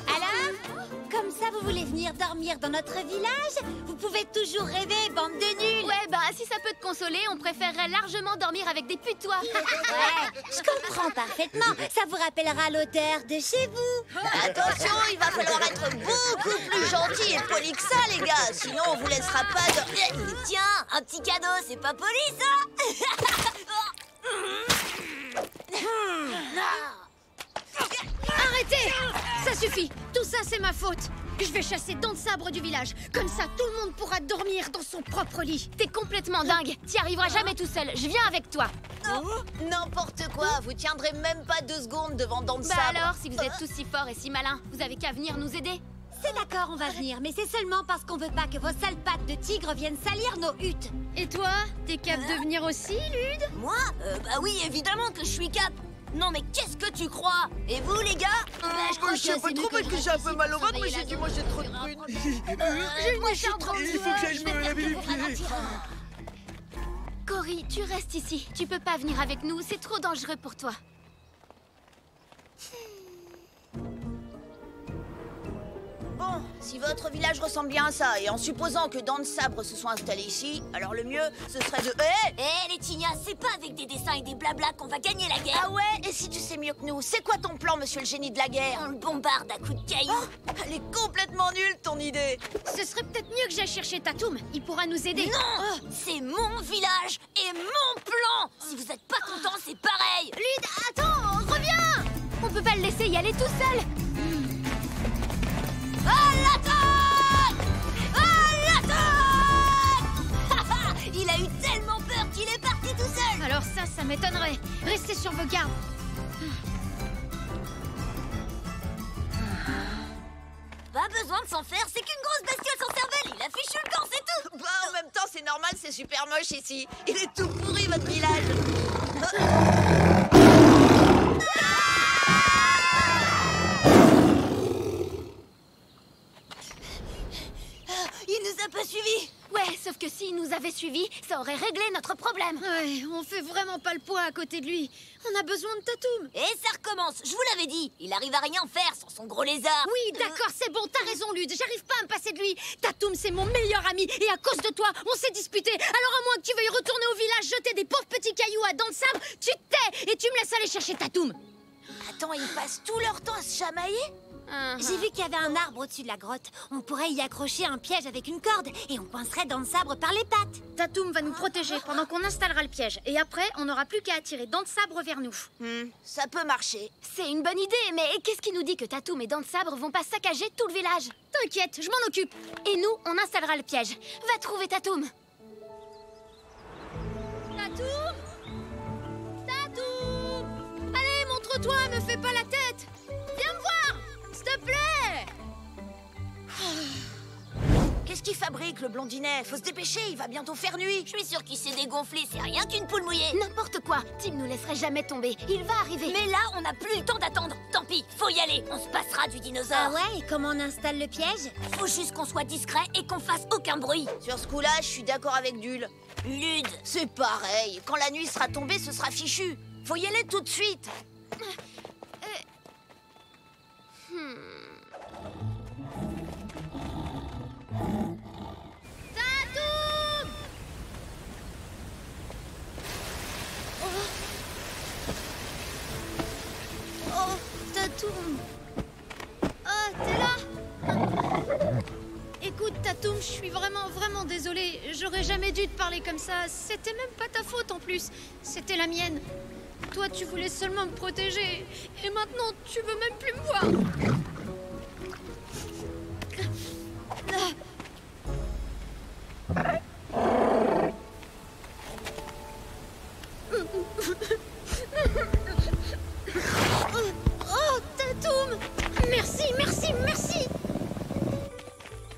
Alors? Comme ça, vous voulez venir dormir dans notre village? Vous pouvez toujours rêver, bande de nuls. Ouais, bah si ça peut te consoler, on préférerait largement dormir avec des putois. Ouais, je comprends parfaitement. Ça vous rappellera l'odeur de chez vous. Attention, il va falloir être beaucoup plus gentil et poli que ça, les gars. Sinon, on vous laissera pas de... Tiens, un petit cadeau, c'est pas poli, ça? Arrêtez! Ça suffit! Tout ça, c'est ma faute! Je vais chasser Dents de Sabre du village. Comme ça, tout le monde pourra dormir dans son propre lit. T'es complètement dingue. T'y arriveras jamais tout seul. Je viens avec toi. N'importe quoi, vous tiendrez même pas 2 secondes devant Dents de Bah Sabre. alors, si vous êtes tous si forts et si malins, vous avez qu'à venir nous aider. C'est d'accord, on va venir, mais c'est seulement parce qu'on veut pas que vos sales pattes de tigre viennent salir nos huttes. Et toi, t'es cap de venir aussi, Lude? Moi? Bah oui, évidemment que je suis cap. Non mais qu'est-ce que tu crois? Et vous les gars? Je sais pas trop parce que j'ai un peu mal au ventre, mais j'ai dû manger trop de prunes. Moi je suis trop Il faut que j'aille me laver les pieds. Cory, tu restes ici. Tu peux pas venir avec nous, c'est trop dangereux pour toi. Bon, si votre village ressemble bien à ça, et en supposant que Dents de Sabre se soit installé ici, alors le mieux, ce serait de... Eh les tignas, c'est pas avec des dessins et des blablas qu'on va gagner la guerre. Ah ouais? Et si tu sais mieux que nous, c'est quoi ton plan, monsieur le génie de la guerre? On le bombarde à coups de cailloux. Elle est complètement nulle, ton idée. Ce serait peut-être mieux que j'aille chercher Tatoum. Il pourra nous aider. Non, c'est mon village et mon plan. Si vous êtes pas content, c'est pareil. Lude, attends, reviens! On peut pas le laisser y aller tout seul. À l'attaque! À l'attaque! Il a eu tellement peur qu'il est parti tout seul. Alors ça m'étonnerait. Restez sur vos gardes. Pas besoin de s'en faire, c'est qu'une grosse bestiole sans cervelle. Il a fichu le camp, c'est tout. Bah, en même temps, c'est normal, c'est super moche ici. Il est tout pourri, votre village. peu suivis. Ouais, sauf que s'il nous avait suivis, ça aurait réglé notre problème. Ouais, on fait vraiment pas le poids à côté de lui. On a besoin de Tatoum. Et ça recommence, je vous l'avais dit. Il arrive à rien faire sans son gros lézard. Oui, d'accord, c'est bon, t'as raison, Lude. J'arrive pas à me passer de lui. Tatoum, c'est mon meilleur ami. Et à cause de toi, on s'est disputé. Alors à moins que tu veuilles retourner au village, jeter des pauvres petits cailloux à dents de sabre, tu te tais et tu me laisses aller chercher Tatoum. Attends, ils passent tout leur temps à se chamailler? J'ai vu qu'il y avait un arbre au-dessus de la grotte. On pourrait y accrocher un piège avec une corde et on coincerait Dents de Sabre par les pattes. Tatoum va nous protéger pendant qu'on installera le piège. Et après, on n'aura plus qu'à attirer Dents de Sabre vers nous. Ça peut marcher. C'est une bonne idée, mais qu'est-ce qui nous dit que Tatoum et Dents de Sabre vont pas saccager tout le village? T'inquiète, je m'en occupe. Et nous, on installera le piège. Va trouver Tatoum. Tatoum! Tatoum! Allez, montre-toi, me fais pas la tête. Viens me voir, s'il te plaît. Qu'est-ce qu'il fabrique, le blondinet? Faut se dépêcher, il va bientôt faire nuit. Je suis sûre qu'il s'est dégonflé, c'est rien qu'une poule mouillée. N'importe quoi, Tim nous laisserait jamais tomber. Il va arriver. Mais là, on n'a plus le temps d'attendre. Tant pis, faut y aller, on se passera du dinosaure. Ah ouais, et comment on installe le piège? Faut juste qu'on soit discret et qu'on fasse aucun bruit. Sur ce coup-là, je suis d'accord avec Dul. Lude. C'est pareil, quand la nuit sera tombée, ce sera fichu. Faut y aller tout de suite. Tatoum! Oh, Tatoum! Ah, t'es là? Écoute, Tatoum, je suis vraiment désolée. J'aurais jamais dû te parler comme ça. C'était même pas ta faute en plus. C'était la mienne. Toi, tu voulais seulement me protéger. Et maintenant, tu veux même plus me voir. Oh, Tatoum! Merci.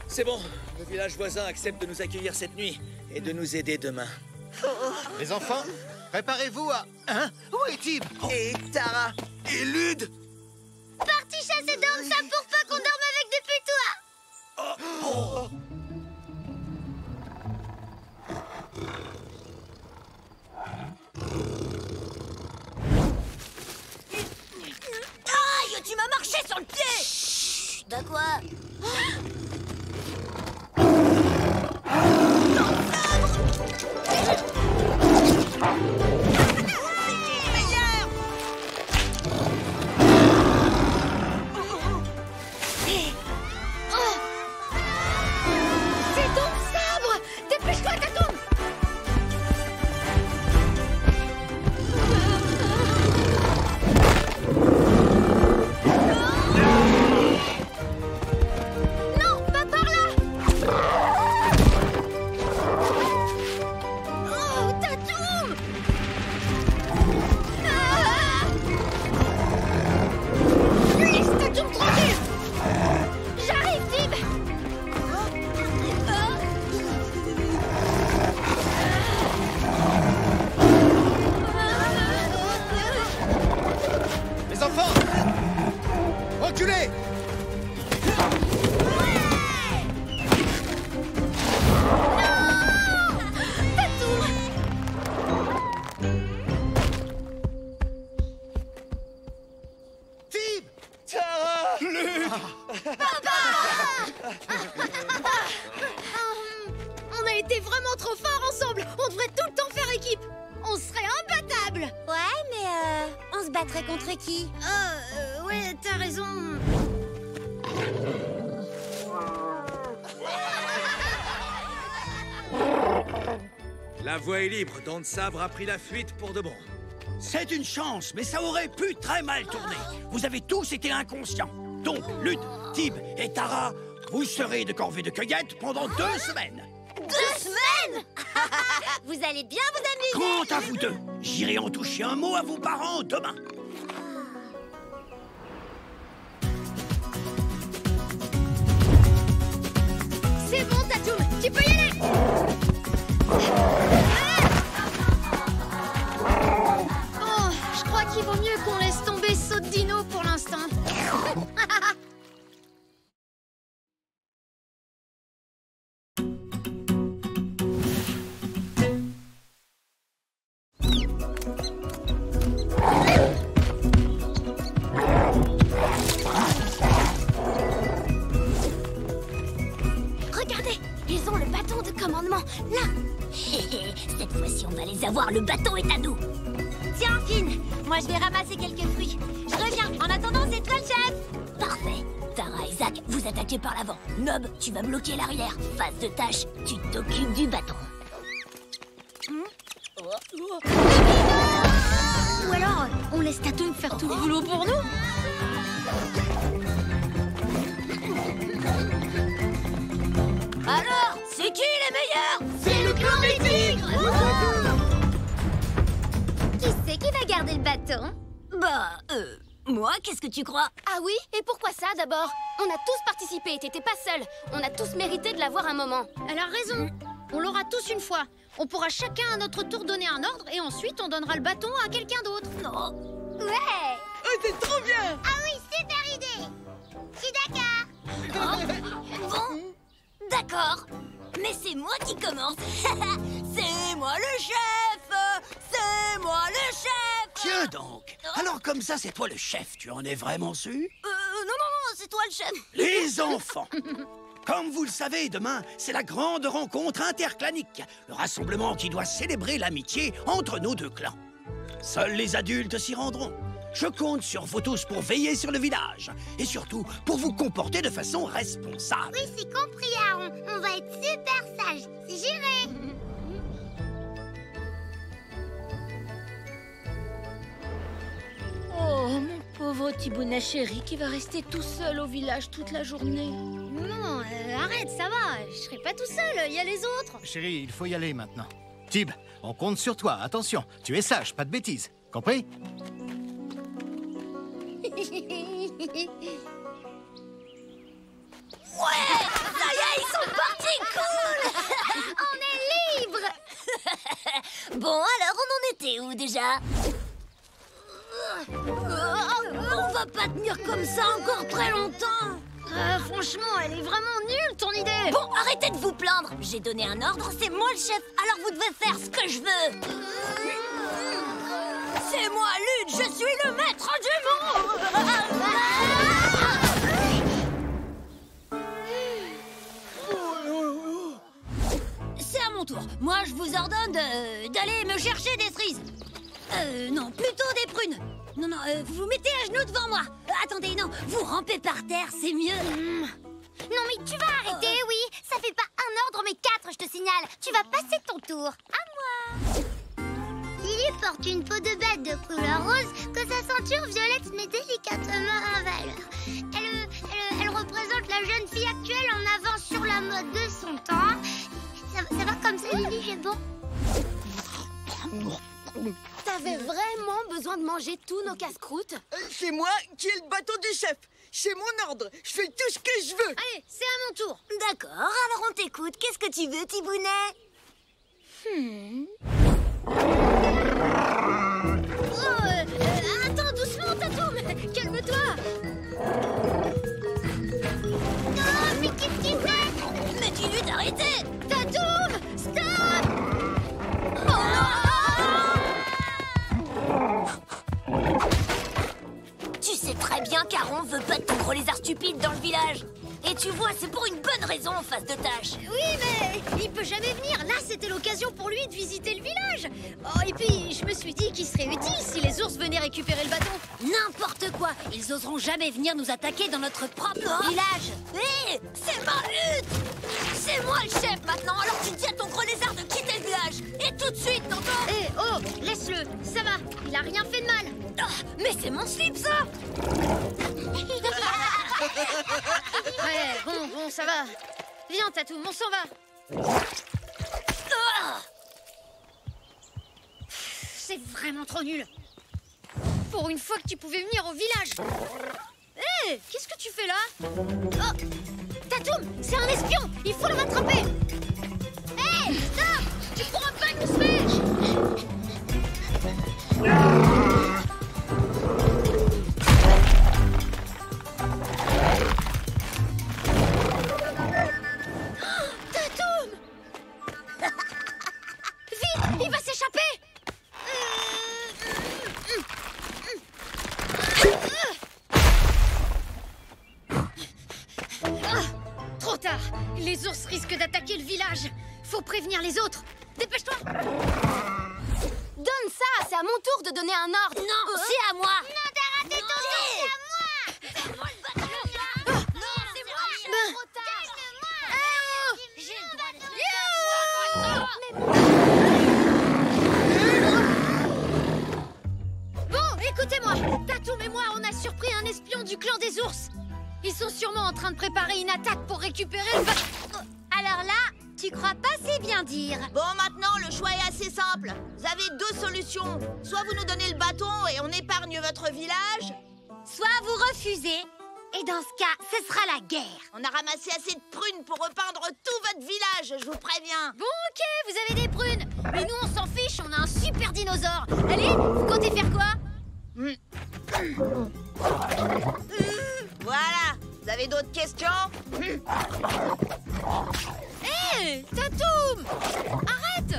C'est bon, le village voisin accepte de nous accueillir cette nuit et de nous aider demain. Les enfants, préparez-vous à... Hein? Où est Tib? Et Tara et Lude. Parti chasser Dents de Sabre pour pas qu'on dorme avec depuis toi. Aïe, tu m'as marché sur le pied. Chut, de quoi? C'est Dents de Sabre! Dépêche-toi, Tatoum! Non, pas par là! Oh, Tatoum! Laisse Tatoum tranquille! J'arrive, Tib! Les enfants! Reculez! Tib! Tara! Lude! On a été vraiment trop forts ensemble. On devrait tout le temps faire équipe. On serait imbattables. Ouais, mais on se battrait contre qui? Ouais, t'as raison. La voie est libre, Dents de Sabre a pris la fuite pour de bon. C'est une chance, mais ça aurait pu très mal tourner. Vous avez tous été inconscients. Donc, Lude, Tib et Tara, vous serez de corvée de cueillette pendant 2 semaines. 2 semaines? Vous allez bien vous amuser. Quant à vous deux, j'irai en toucher un mot à vos parents demain. C'est bon, Tatoum. Tu peux y aller. Oh, je crois qu'il vaut mieux qu'on laisse tomber Saut de Dino pour l'instant. commandement, là. Cette fois-ci, on va les avoir. Le bateau est à nous. Tiens, Finn, moi je vais ramasser quelques fruits. Je reviens. En attendant, c'est toi le chef. Parfait. Tara et Zach, vous attaquez par l'avant. Nob, tu vas bloquer l'arrière. Phase de tâche, tu t'occupes du bâton. Ou alors, on laisse Tatum faire tout le boulot pour nous. Alors, c'est qui les meilleurs? C'est le clan des tigres. Qui c'est qui va garder le bâton? Bah, moi, qu'est-ce que tu crois? Ah oui? Et pourquoi ça d'abord? On a tous participé, t'étais pas seul. On a tous mérité de l'avoir un moment. Elle a raison. On l'aura tous une fois. On pourra chacun à notre tour donner un ordre et ensuite on donnera le bâton à quelqu'un d'autre. Non. Ouais. Oh, c'est trop bien! Ah oui, super idée. Je suis d'accord. Bon, d'accord. Mais c'est moi qui commence. C'est moi le chef. C'est moi le chef. Tiens donc. Alors comme ça, c'est toi le chef. Tu en es vraiment sûr? Non, c'est toi le chef. Les enfants! Comme vous le savez, demain, c'est la grande rencontre interclanique. Le rassemblement qui doit célébrer l'amitié entre nos deux clans. Seuls les adultes s'y rendront. Je compte sur vous tous pour veiller sur le village. Et surtout, pour vous comporter de façon responsable. Oui, c'est compris, Aaron. On va être super sages. C'est géré. Oh, mon pauvre Thibounet chéri qui va rester tout seul au village toute la journée. Non, arrête, ça va. Je serai pas tout seul, il y a les autres. Chérie, il faut y aller maintenant. Tib, on compte sur toi. Attention, tu es sage, pas de bêtises. Compris? Ouais, ça y est, ils sont partis, cool. On est libre. Bon, alors, on en était où déjà? On va pas tenir comme ça encore très longtemps. Franchement, elle est vraiment nulle ton idée. Bon, arrêtez de vous plaindre. J'ai donné un ordre, c'est moi le chef, alors vous devez faire ce que je veux. C'est moi, Lude, je suis le maître du monde. C'est à mon tour. Moi, je vous ordonne d'aller me chercher des cerises. Non, plutôt des prunes. Non, vous vous mettez à genoux devant moi. Attendez, non, vous rampez par terre, c'est mieux. Non, mais tu vas arrêter, oui. Ça fait pas un ordre, mais 4, je te signale. Tu vas passer ton tour. À moi. Lily porte une peau de bête de couleur rose que sa ceinture violette met délicatement en valeur. Elle représente la jeune fille actuelle en avance sur la mode de son temps. Ça va comme ça, Lily, j'ai bon. T'avais vraiment besoin de manger tous nos casse-croûtes? C'est moi qui ai le bâton du chef. C'est mon ordre. Je fais tout ce que je veux. Allez, c'est à mon tour. D'accord, alors on t'écoute. Qu'est-ce que tu veux, Thibounet? Attends, doucement, Tatum. Calme-toi. Non, mais qu'est-ce qu'il fait? Mais dis-lui d'arrêter. Tatum, stop. Tu sais très bien qu'Aaron veut pas de ton gros lézard stupide dans le village. Et tu vois, c'est pour une bonne raison en face de tâche. Oui, mais il peut jamais venir. Là, c'était l'occasion pour lui de visiter le village. Oh, et puis, je me suis dit qu'il serait utile si les ours venaient récupérer le bâton. N'importe quoi. Ils oseront jamais venir nous attaquer dans notre propre village. Hé, c'est ma lutte. C'est moi le chef maintenant. Alors tu dis à ton gros lézard de quitter le village. Et tout de suite, t'entends? Hé, oh, laisse-le. Ça va, il a rien fait de mal. Mais c'est mon slip, ça. Ouais, bon, ça va. Viens, Tatum, on s'en va. C'est vraiment trop nul. Pour une fois que tu pouvais venir au village. Hé, qu'est-ce que tu fais là? Oh, Tatum, c'est un espion. Il faut le rattraper. Hé, stop. Tu pourras pas nous faire. Il va s'échapper. Trop tard. Les ours risquent d'attaquer le village. Faut prévenir les autres. Dépêche-toi. Donne ça, c'est à mon tour de donner un ordre. Non, c'est à moi. Non, t'as raté ton tour, c'est à moi. Donne-moi le bâton. Non, c'est moi. Trop tard. J'ai le droit de Bon, écoutez-moi. Tatoum et moi, on a surpris un espion du clan des ours. Ils sont sûrement en train de préparer une attaque pour récupérer le bâton. Alors là, tu crois pas si bien dire. Bon, maintenant, le choix est assez simple. Vous avez deux solutions. Soit vous nous donnez le bâton et on épargne votre village. Soit vous refusez, et dans ce cas, ce sera la guerre. On a ramassé assez de prunes pour repeindre tout votre village, je vous préviens. Bon, ok, vous avez des prunes. Mais nous, on s'en fiche, on a un super dinosaure. Allez, vous comptez faire quoi? Voilà. Vous avez d'autres questions? Hé, Tatoum! Arrête!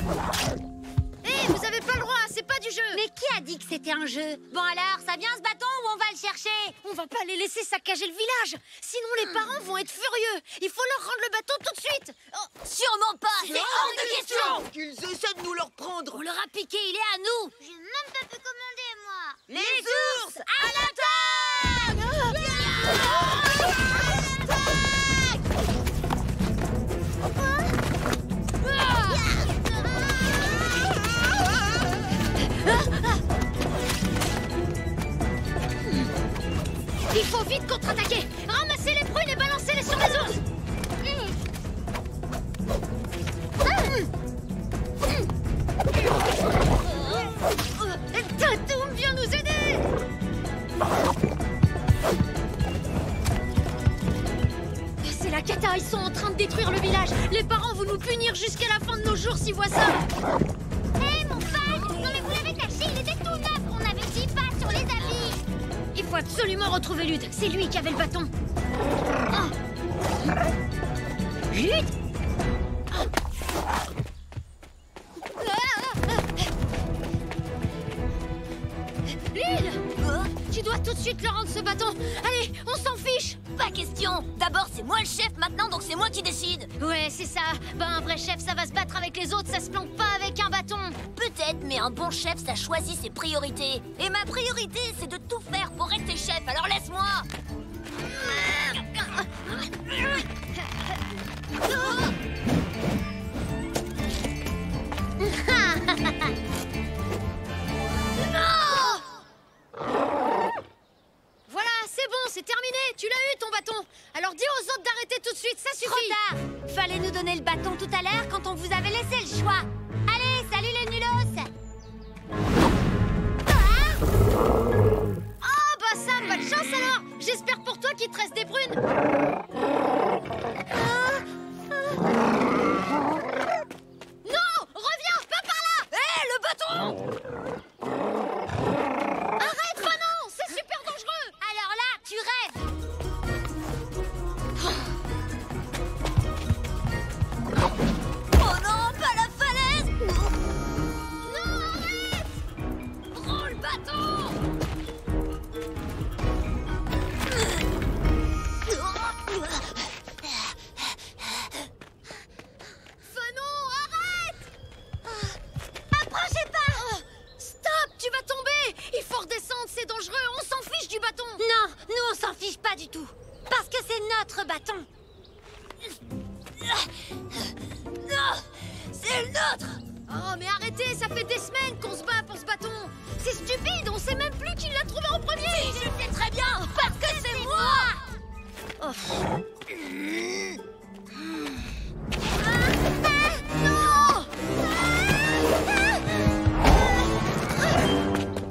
Hé, vous avez pas le droit, c'est pas du jeu. Mais qui a dit que c'était un jeu? Bon alors, ça vient ce bâton ou on va le chercher? On va pas les laisser saccager le village. Sinon, les parents vont être furieux. Il faut leur rendre le bâton tout de suite. Oh. Sûrement pas. C'est hors de question. Qu'ils essaient de nous le reprendre. On leur a piqué, il est à nous. J'ai même pas pu commander, moi. Les ours, à l'attaque! Il faut vite contre-attaquer. Ramassez les prunes et balancez-les sur les ours. Tatoum, viens nous aider. C'est la cata, ils sont en train de détruire le village. Les parents vont nous punir jusqu'à la fin de nos jours s'ils voient ça. Hé, mon fan! Non mais vous l'avez caché, il était tout neuf. On avait 10 pas sur les habits. Il faut absolument retrouver Lude. C'est lui qui avait le bâton. Oh. Lude? Lude! Tu dois tout de suite leur rendre ce bâton. Allez, on s'en fiche. Pas question. D'abord, c'est moi le chef maintenant, donc c'est moi qui décide. Ouais, c'est ça. Ben, un vrai chef, ça va se battre avec les autres. Ça se plante pas avec un bâton. Peut-être, mais un bon chef, ça choisit ses priorités. Et ma priorité, c'est de tout faire pour rester chef, alors laisse-moi. Voilà, c'est bon, c'est terminé. Tu l'as eu, ton bâton. Alors dis aux autres d'arrêter tout de suite, ça suffit. Trop tard. Fallait nous donner le bâton tout à l'heure quand on vous avait laissé le choix. Allez, salut les nulos. Oh, bah Sam, pas de chance alors. J'espère pour toi qu'il te reste des prunes. Non, reviens, pas par là. Hé, le bâton! Arrête, Fanon, c'est super dangereux. Alors là, tu rêves. Oh non, pas la falaise! Non, arrête. Prends le bâton! Fanon, arrête. Approchez pas. Stop, tu vas tomber. Il faut redescendre, c'est dangereux. On s'en fiche du bâton. Non, nous on s'en fiche pas du tout. Parce que c'est notre bâton. Non! C'est le nôtre! Oh, mais arrêtez, ça fait des semaines qu'on se bat pour ce bâton. C'est stupide, on sait même plus qui l'a trouvé en premier. Je sais très bien, parce que c'est moi! Oh.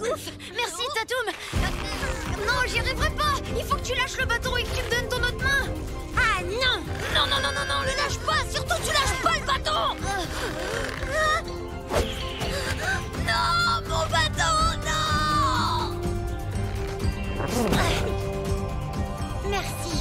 Ouf, merci Tatoum. Non, j'y arriverai pas. Il faut que tu lâches le bâton et que tu me donnes ton autre main. Ah non. Non, non, non, non, non, le lâche pas! Surtout, tu lâches pas le bâton! Non, mon bâton, non! Merci.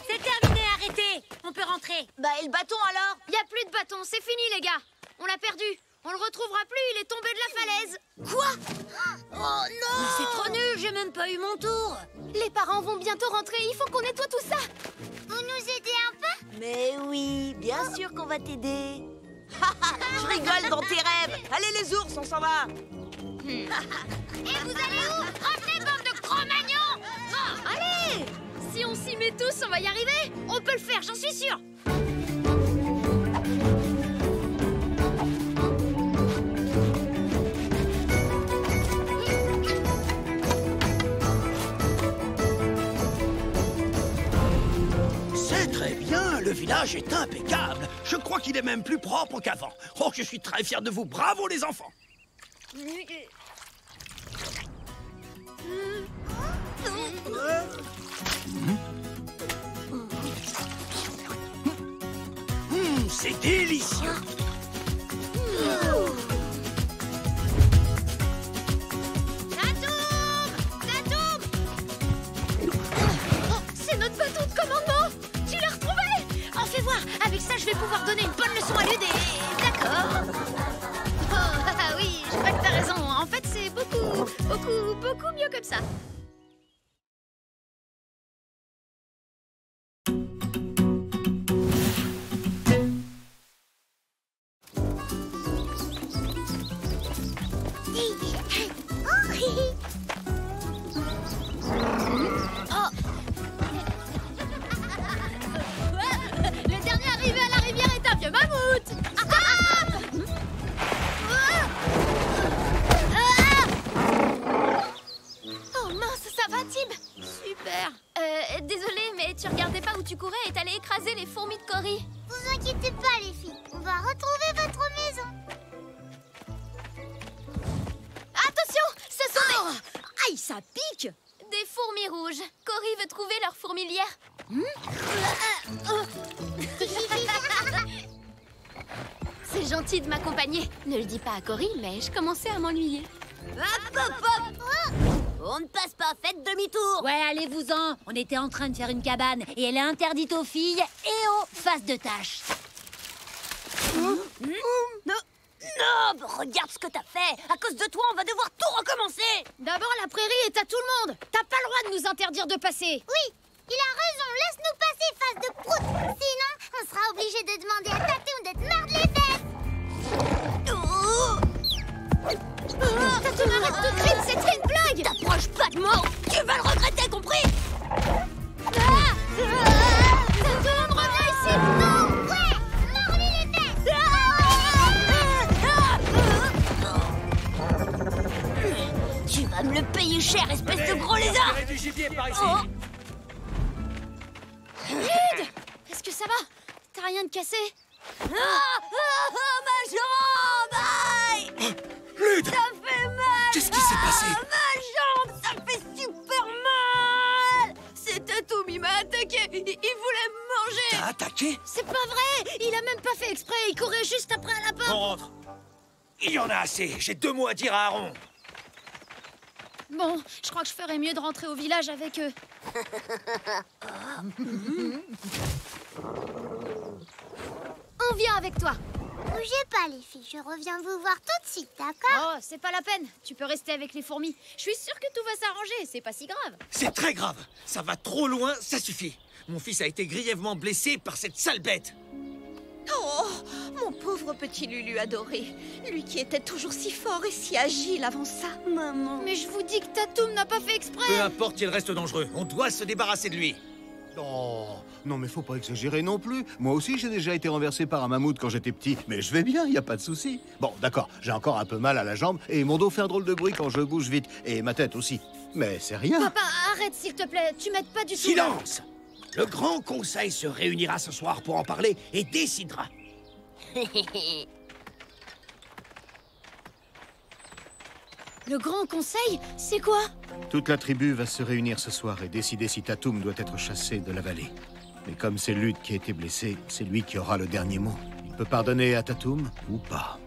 C'est terminé, arrêtez. On peut rentrer. Bah, et le bâton alors? Y a plus de bâton, c'est fini les gars. On l'a perdu. On le retrouvera plus, il est tombé de la falaise. Quoi? Oh non! C'est trop nul, j'ai même pas eu mon tour. Les parents vont bientôt rentrer, il faut qu'on nettoie tout ça. Vous nous aidez un peu? Mais oui, bien sûr qu'on va t'aider. Je rigole dans tes rêves. Allez les ours, on s'en va. Et vous allez où? Revenez, bande de Cro-Magnons! Allez! Si on s'y met tous, on va y arriver. On peut le faire, j'en suis sûre. C'est très bien, le village est impeccable. Je crois qu'il est même plus propre qu'avant. Oh, je suis très fier de vous. Bravo les enfants. C'est délicieux. C'est notre bâton de commandement. Tu l'as retrouvé? En fais voir. Avec ça, je vais pouvoir donner une bonne leçon à Lude et... D'accord. Oh, oui, je crois que t'as raison. En fait, c'est beaucoup mieux comme ça. Le dernier arrivé à la rivière est un vieux mammouth. Oh mince, ça va, Tib? Super. Désolée, mais tu regardais pas où tu courais et t'allais écraser les fourmis de Cory. Vous inquiétez pas, les filles. On va retrouver votre maison. Attention, ce sont Aïe, ça pique! des fourmis rouges. Cory veut trouver leur fourmilière. C'est gentil de m'accompagner. Ne le dis pas à Cory, mais je commençais à m'ennuyer. Hop, hop, hop! On ne passe pas, faites demi-tour! Ouais, allez-vous-en. On était en train de faire une cabane et elle est interdite aux filles et aux faces de tâches. Non, regarde ce que t'as fait! À cause de toi, on va devoir tout recommencer! D'abord, la prairie est à tout le monde. T'as pas le droit de nous interdire de passer. Oui, il a raison. Laisse-nous passer, face de prout. Sinon, on sera obligé de demander à Tatoum de te mordre les fesses. Tatoum, arrête tout de suite, c'était une blague. T'approches pas de moi! Tu vas le regretter, compris? Tatoum, reviens ici. Non, ouais, mordez les fesses. Tu vas me le payer cher, espèce de gros lézard! Du gibier par ici. Lude, est-ce que ça va? T'as rien de cassé? Ma jambe! Aïe! Lude, Ça fait mal! qu'est-ce qui s'est passé? Ma jambe, ça fait super mal! C'est Tatoum, il m'a attaqué. Il voulait me manger. T'as attaqué? C'est pas vrai. Il a même pas fait exprès. Il courait juste après un lapin. On rentre. Il y en a assez. J'ai 2 mots à dire à Aaron. Bon, je crois que je ferais mieux de rentrer au village avec eux. On vient avec toi. Bougez pas, les filles. Je reviens vous voir tout de suite, d'accord? Oh, c'est pas la peine. Tu peux rester avec les fourmis. Je suis sûre que tout va s'arranger. C'est pas si grave. C'est très grave. Ça va trop loin, ça suffit. Mon fils a été grièvement blessé par cette sale bête. Oh, mon pauvre petit Lulu adoré. Lui qui était toujours si fort et si agile avant ça. Maman. Mais je vous dis que Tatoum n'a pas fait exprès. Peu importe qu'il reste dangereux. On doit se débarrasser de lui. Oh, non mais faut pas exagérer non plus. Moi aussi j'ai déjà été renversé par un mammouth quand j'étais petit. Mais je vais bien, y a pas de souci. Bon, d'accord, j'ai encore un peu mal à la jambe et mon dos fait un drôle de bruit quand je bouge vite. Et ma tête aussi. Mais c'est rien. Papa, arrête s'il te plaît. Tu m'aides pas du tout. Silence! Le grand conseil se réunira ce soir pour en parler et décidera. Le grand conseil, c'est quoi? Toute la tribu va se réunir ce soir et décider si Tatoum doit être chassé de la vallée. Mais comme c'est Lude qui a été blessé, c'est lui qui aura le dernier mot. Il peut pardonner à Tatoum ou pas.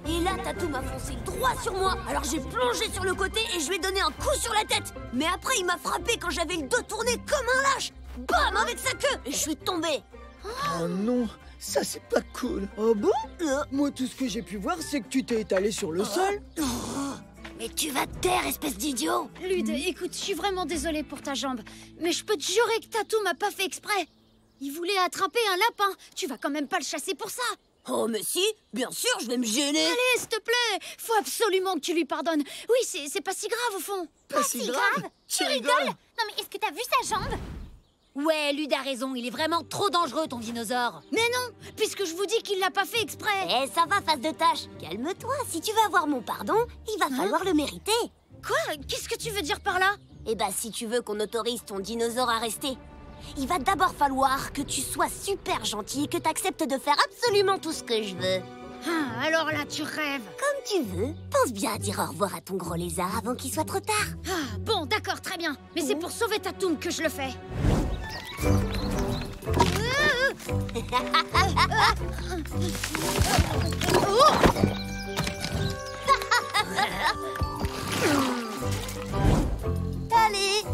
Et là, Tatoum m'a foncé droit sur moi. Alors j'ai plongé sur le côté et je lui ai donné un coup sur la tête. Mais après, il m'a frappé quand j'avais le dos tourné comme un lâche. Bam, avec sa queue. Et je suis tombée. Oh non, ça c'est pas cool. Oh bon? Moi tout ce que j'ai pu voir c'est que tu t'es étalé sur le sol. Et tu vas te taire, espèce d'idiot! Lude, écoute, je suis vraiment désolée pour ta jambe. Mais je peux te jurer que Tatou m'a pas fait exprès. Il voulait attraper un lapin. Tu vas quand même pas le chasser pour ça. Oh, mais si, bien sûr, je vais me gêner. Allez, s'il te plaît, faut absolument que tu lui pardonnes. Oui, c'est pas si grave au fond. Pas si grave? Tu rigoles? Non mais est-ce que t'as vu sa jambe? Ouais, Lude a raison, il est vraiment trop dangereux, ton dinosaure. Mais non, puisque je vous dis qu'il l'a pas fait exprès. Eh, ça va, face de tâche. Calme-toi, si tu veux avoir mon pardon, il va falloir le mériter. Quoi? Qu'est-ce que tu veux dire par là? Eh ben, si tu veux qu'on autorise ton dinosaure à rester, il va d'abord falloir que tu sois super gentil et que t'acceptes de faire absolument tout ce que je veux. Ah, alors là, tu rêves. Comme tu veux. Pense bien à dire au revoir à ton gros lézard avant qu'il soit trop tard. Ah, bon, d'accord, très bien. Mais c'est pour sauver Tatoum que je le fais. Allez.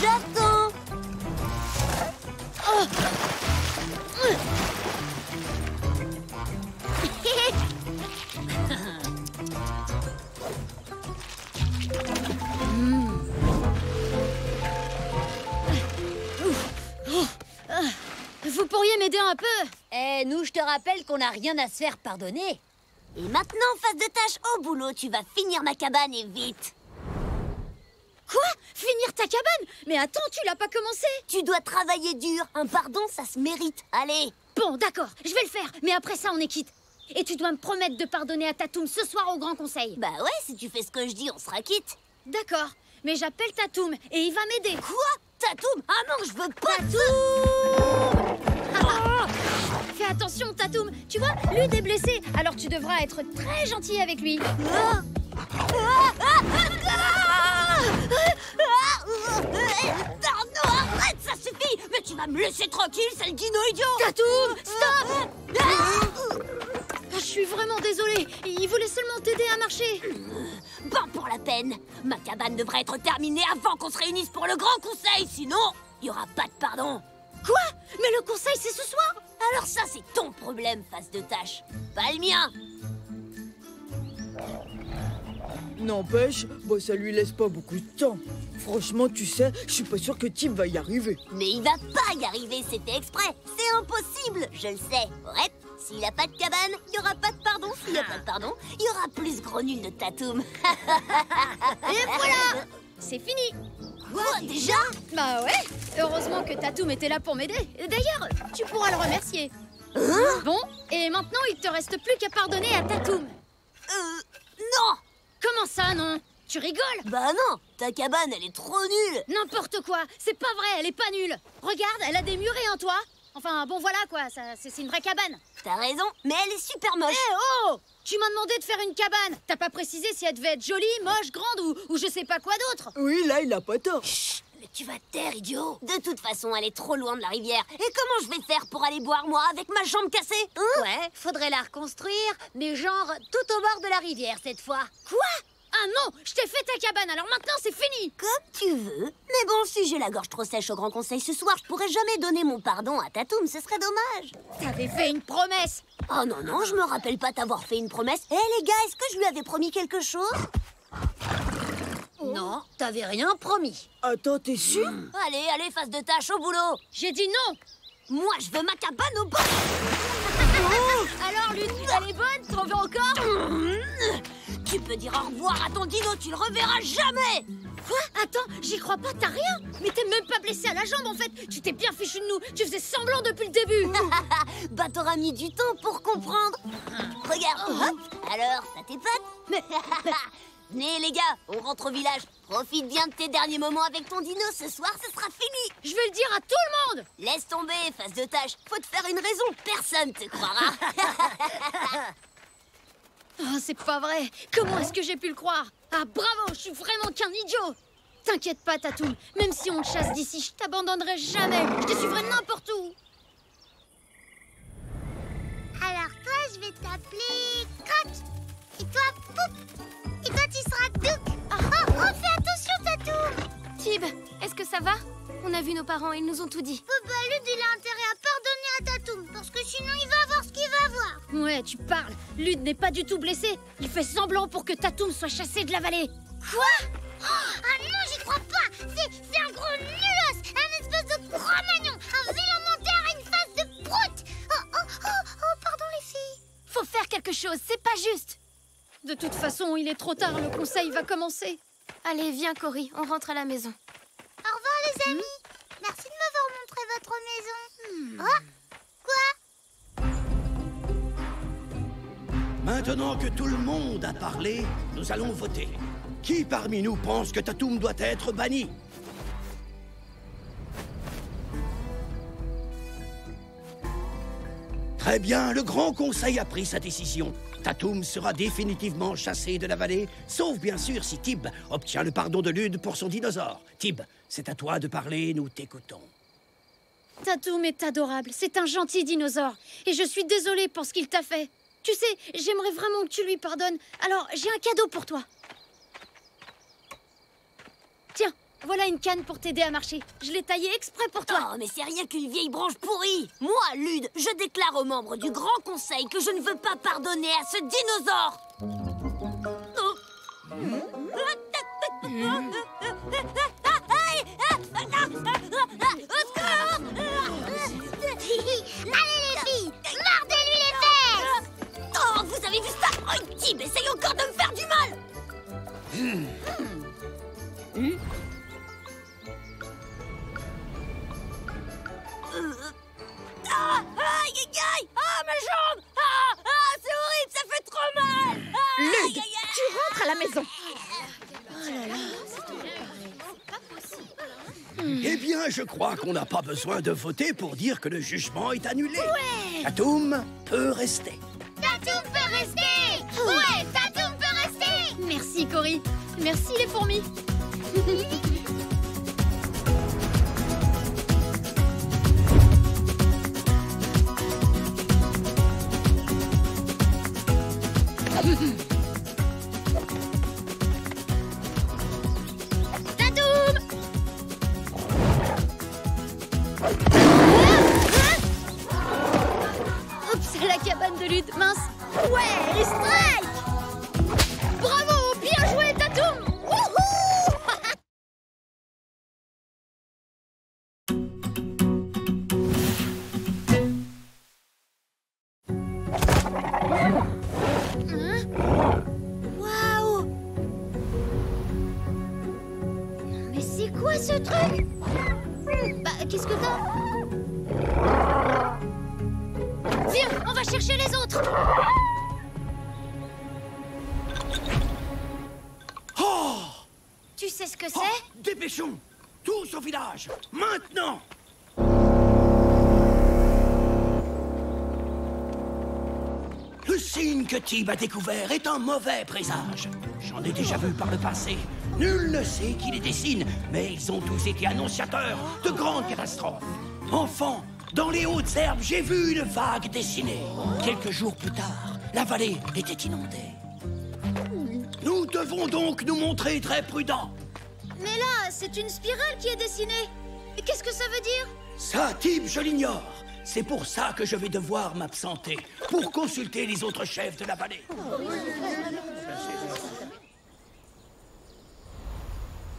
J'attends. Vous pourriez m'aider un peu? Eh, nous, je te rappelle qu'on n'a rien à se faire pardonner. Et maintenant, face de tâche au boulot, tu vas finir ma cabane et vite. Quoi? Finir ta cabane? Mais attends, tu l'as pas commencé? Tu dois travailler dur. Un pardon, ça se mérite. Allez. Bon, d'accord, je vais le faire. Mais après ça, on est quitte. Et tu dois me promettre de pardonner à Tatoum ce soir au Grand Conseil. Bah ouais, si tu fais ce que je dis, on sera quitte. D'accord, mais j'appelle Tatoum et il va m'aider. Quoi? Tatoum? Ah non, je veux pas. Tatoum! Fais attention, Tatoum. Tu vois, Lude est blessé, alors tu devras être très gentil avec lui. Non, arrête, ça suffit. Mais tu vas me laisser tranquille, sale dino idiot. Tatoum, stop! Je suis vraiment désolée. Il voulait seulement t'aider à marcher. Bon, pour la peine. Ma cabane devrait être terminée avant qu'on se réunisse pour le Grand Conseil. Sinon, il n'y aura pas de pardon. Quoi? Mais le conseil, c'est ce soir? Alors ça, c'est ton problème, face de tâche. Pas le mien. N'empêche, bah, ça lui laisse pas beaucoup de temps. Franchement, tu sais, je suis pas sûr que Tim va y arriver. Mais il va pas y arriver, c'est fait exprès. C'est impossible, je le sais. Ouais, s'il a pas de cabane, il y aura pas de pardon. S'il y a pas de pardon, il y aura plus gros nul de Tatoum. Et voilà! C'est fini. Quoi, déjà? Bah ouais, heureusement que Tatoum était là pour m'aider. D'ailleurs, tu pourras le remercier. Bon, et maintenant, il te reste plus qu'à pardonner à Tatoum. Non! Comment ça, non? Tu rigoles? Bah non, ta cabane, elle est trop nulle. N'importe quoi, c'est pas vrai, elle est pas nulle. Regarde, elle a des murets en toit. Enfin, bon voilà quoi, c'est une vraie cabane. T'as raison, mais elle est super moche. Eh oh! Tu m'as demandé de faire une cabane. T'as pas précisé si elle devait être jolie, moche, grande ou je sais pas quoi d'autre. Oui, là, il a pas tort. Chut, mais tu vas te taire, idiot. De toute façon, elle est trop loin de la rivière. Et comment je vais faire pour aller boire, moi, avec ma jambe cassée, hein? Ouais, faudrait la reconstruire, mais genre tout au bord de la rivière cette fois. Quoi? Ah non, je t'ai fait ta cabane, alors maintenant c'est fini. Comme tu veux. Mais bon, si j'ai la gorge trop sèche au Grand Conseil ce soir, je pourrais jamais donner mon pardon à Tatoum, ce serait dommage. T'avais fait une promesse. Oh non, non, je me rappelle pas t'avoir fait une promesse. Eh les gars, est-ce que je lui avais promis quelque chose? Non, t'avais rien promis. Attends, t'es sûr? Allez, allez, face de tâche, au boulot. J'ai dit non. Moi, je veux ma cabane au bord. Alors, Lude, elle est bonne? T'en veux encore? Tu peux dire au revoir à ton dino, tu le reverras jamais. Quoi? Attends, j'y crois pas, t'as rien? Mais t'es même pas blessé à la jambe en fait. Tu t'es bien fichu de nous, tu faisais semblant depuis le début. Bah t'auras mis du temps pour comprendre. Regarde, hop. Alors, ça t'épate? Mais... Venez les gars, on rentre au village. Profite bien de tes derniers moments avec ton dino, ce soir ce sera fini. Je vais le dire à tout le monde. Laisse tomber, face de tâche. Faut te faire une raison, personne te croira. Oh, c'est pas vrai. Comment est-ce que j'ai pu le croire? Ah bravo, je suis vraiment qu'un idiot. T'inquiète pas, Tatoum. Même si on te chasse d'ici, je t'abandonnerai jamais. Je te suivrai n'importe où. Alors toi, je vais t'appeler Crotte. Et toi, Poup. Et toi, tu seras Douk. Oh, fais attention, Tatoum. Tib, est-ce que ça va? On a vu nos parents, ils nous ont tout dit. Bah, Lud, il a intérêt à pardonner à Tatoum, parce que sinon, il va avoir ce qu'il va avoir. Ouais, tu parles. Lud n'est pas du tout blessé. Il fait semblant pour que Tatoum soit chassé de la vallée. Quoi? Ah non, j'y crois pas. C'est un gros nulos, un espèce de cro-magnon, un vilain menteur à une face de prout. Oh, pardon les filles. Faut faire quelque chose, c'est pas juste. De toute façon, il est trop tard, le conseil va commencer. Allez, viens Cory, on rentre à la maison. Au revoir les amis. Merci de m'avoir montré votre maison. Quoi? Maintenant que tout le monde a parlé, nous allons voter. Qui parmi nous pense que Tatoum doit être banni? Très bien, le Grand Conseil a pris sa décision. Tatoum sera définitivement chassé de la vallée, sauf bien sûr si Tib obtient le pardon de Lud pour son dinosaure. Tib, c'est à toi de parler, nous t'écoutons. Tatoum est adorable, c'est un gentil dinosaure. Et je suis désolée pour ce qu'il t'a fait. Tu sais, j'aimerais vraiment que tu lui pardonnes. Alors, j'ai un cadeau pour toi. Tiens, voilà une canne pour t'aider à marcher. Je l'ai taillée exprès pour toi. Oh, mais c'est rien qu'une vieille branche pourrie. Moi, Lud, je déclare aux membres du Grand Conseil que je ne veux pas pardonner à ce dinosaure. Allez les filles, mordez-lui les fesses. Oh, vous avez vu ça? Oh, Tib, essaye encore de me faire du mal. Aïe, aïe, aïe! Ah, ma jambe! C'est horrible, ça fait trop mal! Lud, tu rentres à la maison. Eh bien, je crois qu'on n'a pas besoin de voter pour dire que le jugement est annulé. Tatoum peut rester. Tatoum peut rester. Ouais, Tatoum peut rester. Merci Cory. Merci les fourmis. Oups, la cabane de Lud, mince. Ouais, strike. Bravo, bien joué Tatoum. Waouh. Mais c'est quoi ce truc? Bah, qu'est-ce que t'as? Viens, on va chercher les autres. Oh! Tu sais ce que Oh, c'est? dépêchons! Tous au village! Maintenant! Le signe que Tib a découvert est un mauvais présage. J'en ai déjà vu par le passé. Nul ne sait qui les dessine, mais ils ont tous été annonciateurs de grandes catastrophes. Enfant, dans les hautes herbes, j'ai vu une vague dessinée. Quelques jours plus tard, la vallée était inondée. Nous devons donc nous montrer très prudents. Mais là, c'est une spirale qui est dessinée. Et qu'est-ce que ça veut dire? Ça, Tib, je l'ignore. C'est pour ça que je vais devoir m'absenter, pour consulter les autres chefs de la vallée.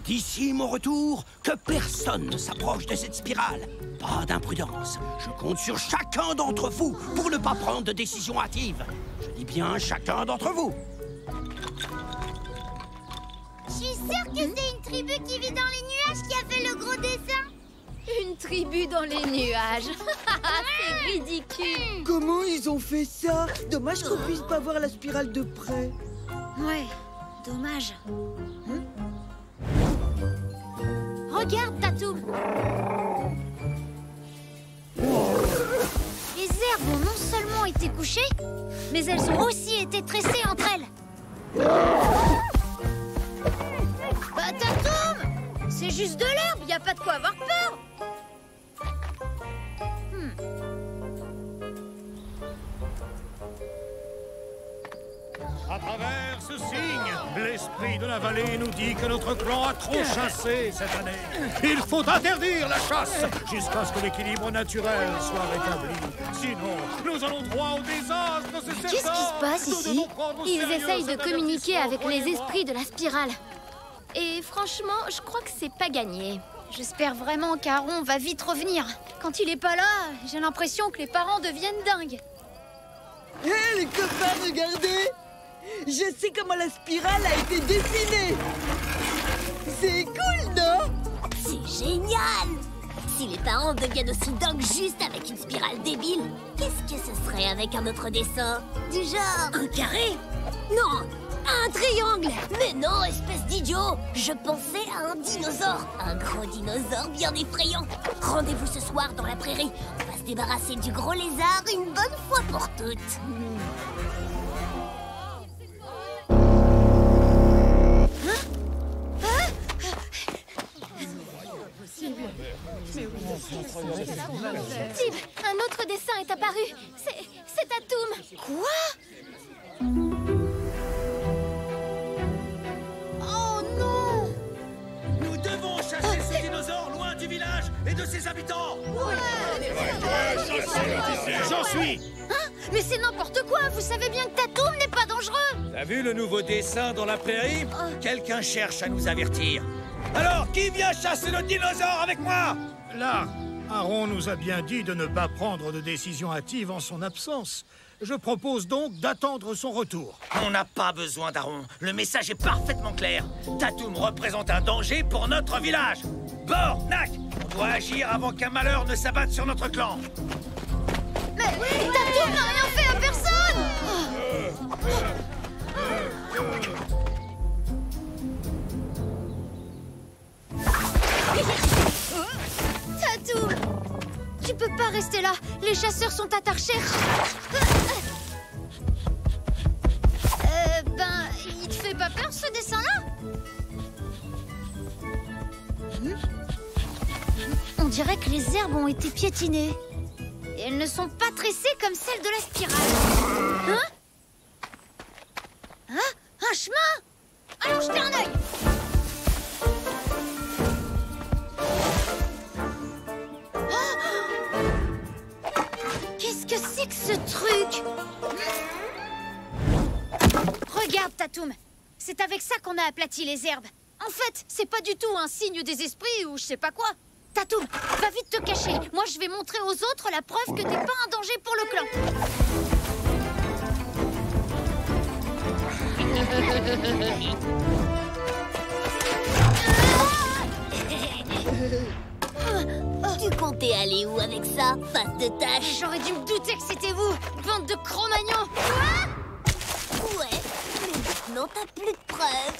D'ici mon retour, que personne ne s'approche de cette spirale. Pas d'imprudence. Je compte sur chacun d'entre vous pour ne pas prendre de décision hâtive. Je dis bien chacun d'entre vous. Je suis sûre que c'est une tribu qui vit dans les nuages qui a fait le gros dessin. Une tribu dans les nuages. C'est ridicule. Comment ils ont fait ça? Dommage qu'on puisse pas voir la spirale de près. Ouais, dommage. Regarde, Tatoum. Les herbes ont non seulement été couchées, mais elles ont aussi été tressées entre elles. Bah, Tatoum, c'est juste de l'herbe, y a pas de quoi avoir peur. À travers ce signe, l'esprit de la vallée nous dit que notre clan a trop chassé cette année. Il faut interdire la chasse jusqu'à ce que l'équilibre naturel soit rétabli. Sinon, nous allons droit au désastre, c'est certain. Qu'est-ce qui se passe ici? Ils essayent de communiquer avec les esprits de la spirale. Et franchement, je crois que c'est pas gagné. J'espère vraiment qu'Aaron va vite revenir. Quand il est pas là, j'ai l'impression que les parents deviennent dingues. Hé les copains, regardez! Je sais comment la spirale a été dessinée! C'est cool, non? C'est génial! Si les parents deviennent aussi dingues juste avec une spirale débile, qu'est-ce que ce serait avec un autre dessin? Du genre... Un carré? Non, un triangle! Mais non, espèce d'idiot! Je pensais à un dinosaure! Un gros dinosaure bien effrayant! Rendez-vous ce soir dans la prairie. On va se débarrasser du gros lézard une bonne fois pour toutes. Steve, un autre dessin est apparu. C'est Tatum. Quoi? Oh non! Nous devons chasser ce dinosaure loin du village et de ses habitants. J'en suis. Hein? Mais c'est n'importe quoi. Vous savez bien que Tatum n'est pas dangereux. T'as vu le nouveau dessin dans la prairie? Quelqu'un cherche à nous avertir. Alors, qui vient chasser le dinosaure avec moi? Là, Aaron nous a bien dit de ne pas prendre de décision hâtive en son absence. Je propose donc d'attendre son retour. On n'a pas besoin d'Aaron. Le message est parfaitement clair. Tatum représente un danger pour notre village. Bor, Nak, on doit agir avant qu'un malheur ne s'abatte sur notre clan. Mais Tatum n'a rien fait à personne. Tatum, tu peux pas rester là. Les chasseurs sont à ta recherche. Il te fait pas peur ce dessin-là? On dirait que les herbes ont été piétinées. Et elles ne sont pas tressées comme celles de la spirale. Hein? Un chemin? Allons jeter un œil. Qu'est-ce que c'est que ce truc? Regarde, Tatum. C'est avec ça qu'on a aplati les herbes. En fait, c'est pas du tout un signe des esprits ou je sais pas quoi. Tatum, va vite te cacher. Moi, je vais montrer aux autres la preuve que t'es pas un danger pour le clan. Tu comptais aller où avec ça, face de tâche? J'aurais dû me douter que c'était vous, bande de Cro-Magnons. Ouais, mais maintenant t'as plus de preuves.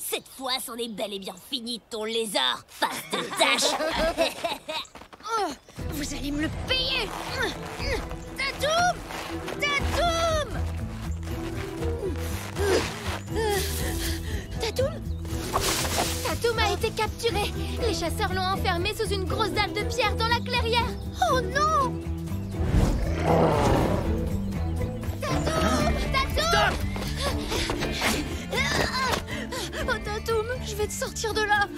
Cette fois, c'en est bel et bien fini de ton lézard, face de tâche. Vous allez me le payer. Tatum! Tatum! Tatum? Tatum a été capturé. Les chasseurs l'ont enfermé sous une grosse dalle de pierre dans la clairière. Oh non! Tatum! Tatum! Oh Tatum, je vais te sortir de là.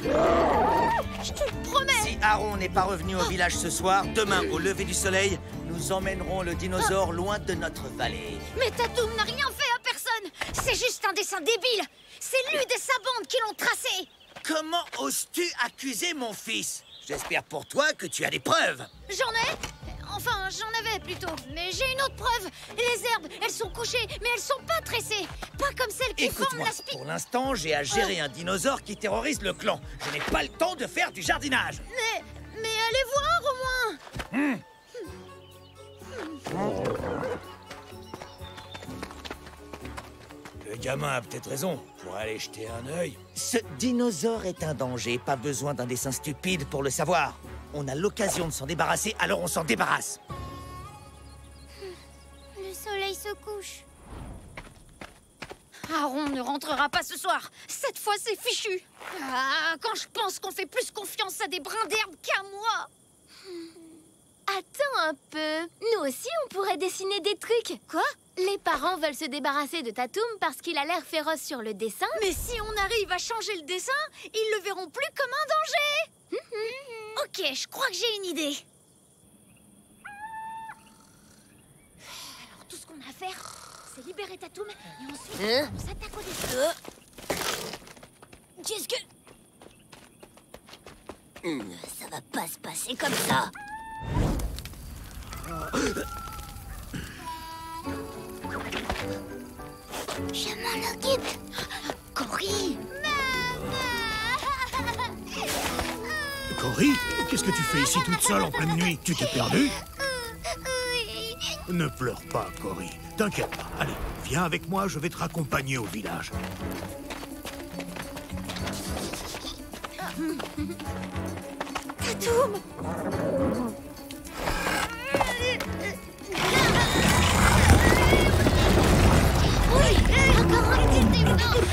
Je te le promets. Si Aaron n'est pas revenu au village ce soir, demain au lever du soleil, nous emmènerons le dinosaure loin de notre vallée. Mais Tatum n'a rien fait à personne. C'est juste un dessin débile. C'est lui et sa bande qui l'ont tracé. Comment oses-tu accuser mon fils? J'espère pour toi que tu as des preuves. J'en ai? Enfin, j'en avais plutôt. Mais j'ai une autre preuve. Les herbes, elles sont couchées, mais elles sont pas tressées. Pas comme celles qui forment Écoute-moi, la spirale. pour l'instant, j'ai à gérer un dinosaure qui terrorise le clan. Je n'ai pas le temps de faire du jardinage. Mais allez voir au moins. Le gamin a peut-être raison. Pour aller jeter un œil. Ce dinosaure est un danger. Pas besoin d'un dessin stupide pour le savoir. On a l'occasion de s'en débarrasser, alors on s'en débarrasse. Le soleil se couche. Aaron ne rentrera pas ce soir. Cette fois, c'est fichu. Ah, quand je pense qu'on fait plus confiance à des brins d'herbe qu'à moi. Attends un peu. Nous aussi, on pourrait dessiner des trucs. Quoi? Les parents veulent se débarrasser de Tatoum parce qu'il a l'air féroce sur le dessin. Mais si on arrive à changer le dessin, ils le verront plus comme un danger. Ok, je crois que j'ai une idée. Alors tout ce qu'on a à faire, c'est libérer Tatoum et ensuite on s'attaque au dessin. Qu'est-ce que... Ça va pas se passer comme ça. Je m'en occupe. Cory! Cory, qu'est-ce que tu fais ici toute seule en pleine nuit? Tu t'es perdue? Ne pleure pas, Cory. T'inquiète pas. Allez, viens avec moi, je vais te raccompagner au village. Tatoum!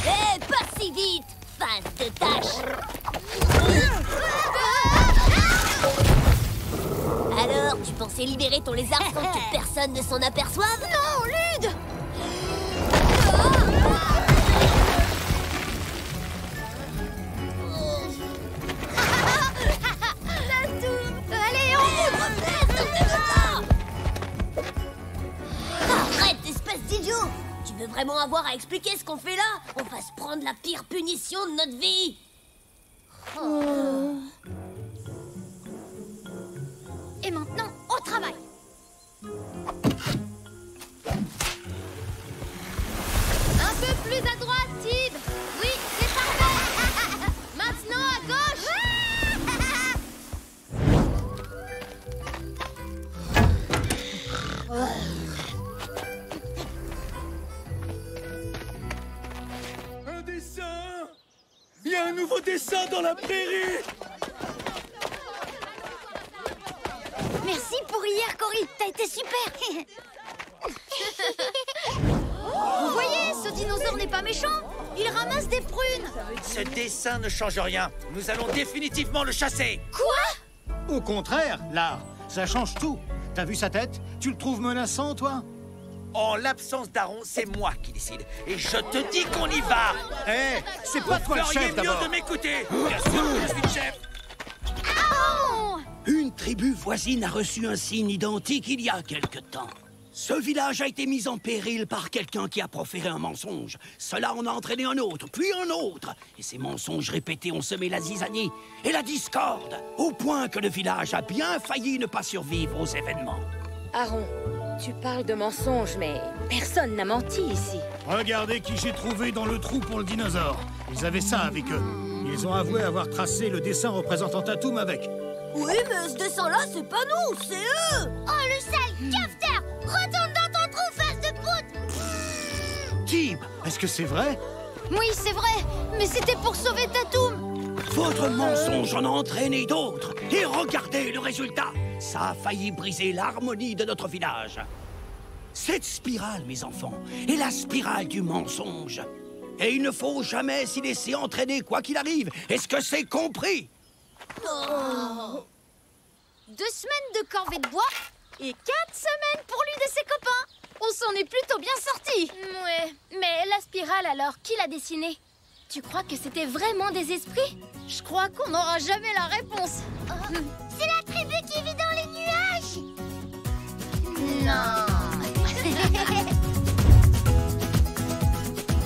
Eh, pas si vite! Face de tâche! Alors, tu pensais libérer ton lézard sans que personne ne s'en aperçoive? Non, Lude! Allez, on Arrête, espèce d'idiot! Tu veux vraiment avoir à expliquer ce qu'on fait là? On va se prendre la pire punition de notre vie! Et maintenant, au travail! Un peu plus à droite, Tib! Oui, c'est parfait! Maintenant, à gauche! Un dessin! Il y a un nouveau dessin dans la prairie! Merci pour hier, Cory! T'as été super! Vous voyez, ce dinosaure n'est pas méchant. Il ramasse des prunes. Ce dessin ne change rien. Nous allons définitivement le chasser. Quoi? Au contraire, là, ça change tout. T'as vu sa tête? Tu le trouves menaçant, toi? En l'absence d'Aaron, c'est moi qui décide. Et je te dis qu'on y va. Hé, c'est pas toi le chef, mieux d'abord. de m'écouter. Bien sûr que je suis le chef. Une tribu voisine a reçu un signe identique il y a quelque temps. Ce village a été mis en péril par quelqu'un qui a proféré un mensonge. Cela en a entraîné un autre, puis un autre. Et ces mensonges répétés ont semé la zizanie et la discorde, au point que le village a bien failli ne pas survivre aux événements. Aaron, tu parles de mensonges, mais personne n'a menti ici. Regardez qui j'ai trouvé dans le trou pour le dinosaure. Ils avaient ça avec eux. Ils ont avoué avoir tracé le dessin représentant Tatoum avec. Oui, mais ce dessin-là, c'est pas nous, c'est eux! Oh, le sale cafeteur! Retourne dans ton trou, face de prout! Tib, est-ce que c'est vrai? Oui, c'est vrai. Mais c'était pour sauver Tatoum. Votre mensonge en a entraîné d'autres. Et regardez le résultat. Ça a failli briser l'harmonie de notre village. Cette spirale, mes enfants, est la spirale du mensonge. Et il ne faut jamais s'y laisser entraîner quoi qu'il arrive. Est-ce que c'est compris? 2 semaines de corvée de bois et 4 semaines pour lui et ses copains. On s'en est plutôt bien sortis. Ouais, mais la spirale alors, qui l'a dessinée? Tu crois que c'était vraiment des esprits? Je crois qu'on n'aura jamais la réponse. C'est la tribu qui vit dans les nuages! Non.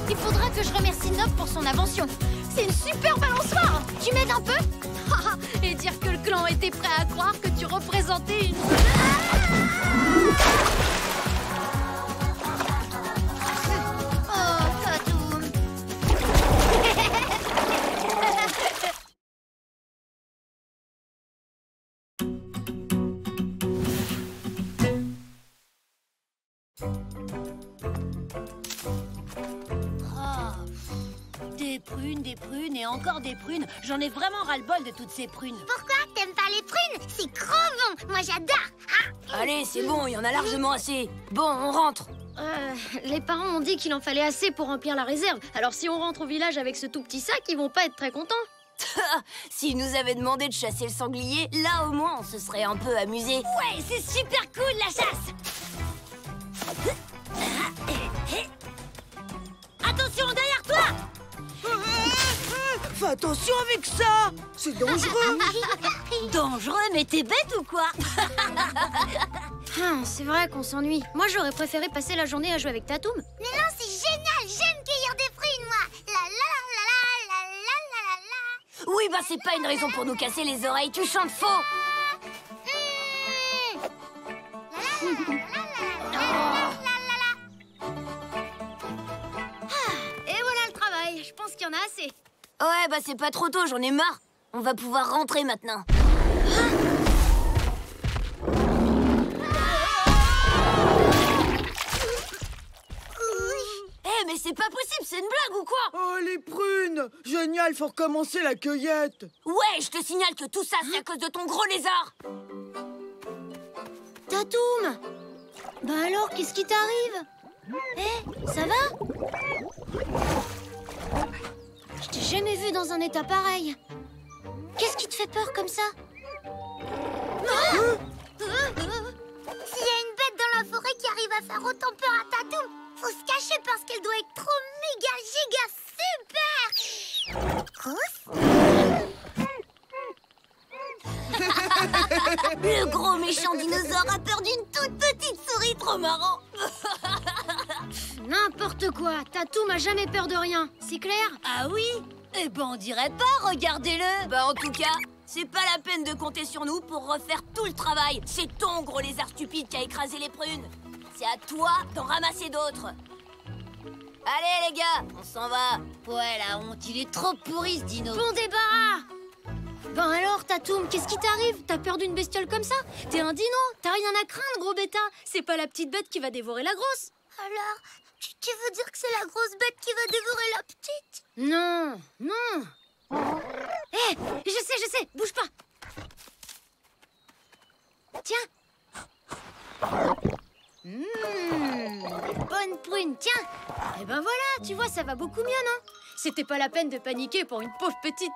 Il faudra que je remercie Nob pour son invention. C'est une super balançoire. Tu m'aides un peu? Et dire que le clan était prêt à croire que tu représentais une... Oh, Tatoum! Des prunes et encore des prunes. J'en ai vraiment ras-le-bol de toutes ces prunes. Pourquoi? T'aimes pas les prunes? C'est crevant! Moi, j'adore! Ah. Allez, c'est bon, il y en a largement assez. Bon, on rentre. Les parents ont dit qu'il en fallait assez pour remplir la réserve. Alors si on rentre au village avec ce tout petit sac, ils vont pas être très contents. S'ils nous avaient demandé de chasser le sanglier, là au moins on se serait un peu amusé. Ouais, c'est super cool la chasse. Attention avec ça! C'est dangereux! Dangereux, mais t'es bête ou quoi? C'est vrai qu'on s'ennuie. Moi, j'aurais préféré passer la journée à jouer avec Tatoum. Mais non, c'est génial! J'aime cueillir des fruits, moi! La la la la la la la la la. Oui, bah c'est pas une raison pour nous casser les oreilles, tu chantes faux. Et voilà le travail. Je pense qu'il y en a assez. Ouais, bah c'est pas trop tôt, j'en ai marre. On va pouvoir rentrer maintenant. Eh, mais c'est pas possible, c'est une blague ou quoi? Oh, les prunes! Génial, faut recommencer la cueillette! Ouais, je te signale que tout ça, c'est à cause de ton gros lézard! Tatoum! Bah alors, qu'est-ce qui t'arrive? Ça va? Je t'ai jamais vu dans un état pareil. Qu'est-ce qui te fait peur comme ça? S'il y a une bête dans la forêt qui arrive à faire autant peur à Tatoum, faut se cacher parce qu'elle doit être trop méga giga super grosse. Le gros méchant dinosaure a peur d'une toute petite souris, trop marrant. N'importe quoi. Tatoum a jamais peur de rien. C'est clair? Ah oui? Eh ben on dirait pas, regardez-le. Bah en tout cas, c'est pas la peine de compter sur nous pour refaire tout le travail. C'est ton gros lézard stupide qui a écrasé les prunes. C'est à toi d'en ramasser d'autres. Allez les gars, on s'en va. Ouais, la honte, il est trop pourri ce dino. Bon débarras! Ben alors, Tatoum, qu'est-ce qui t'arrive? T'as peur d'une bestiole comme ça? T'es un dino, t'as rien à craindre, gros bêta. C'est pas la petite bête qui va dévorer la grosse. Alors, tu veux dire que c'est la grosse bête qui va dévorer la petite? Non, non. Je sais, bouge pas. Tiens. Bonne prune, tiens. Et ben voilà, tu vois, ça va beaucoup mieux, non? C'était pas la peine de paniquer pour une pauvre petite.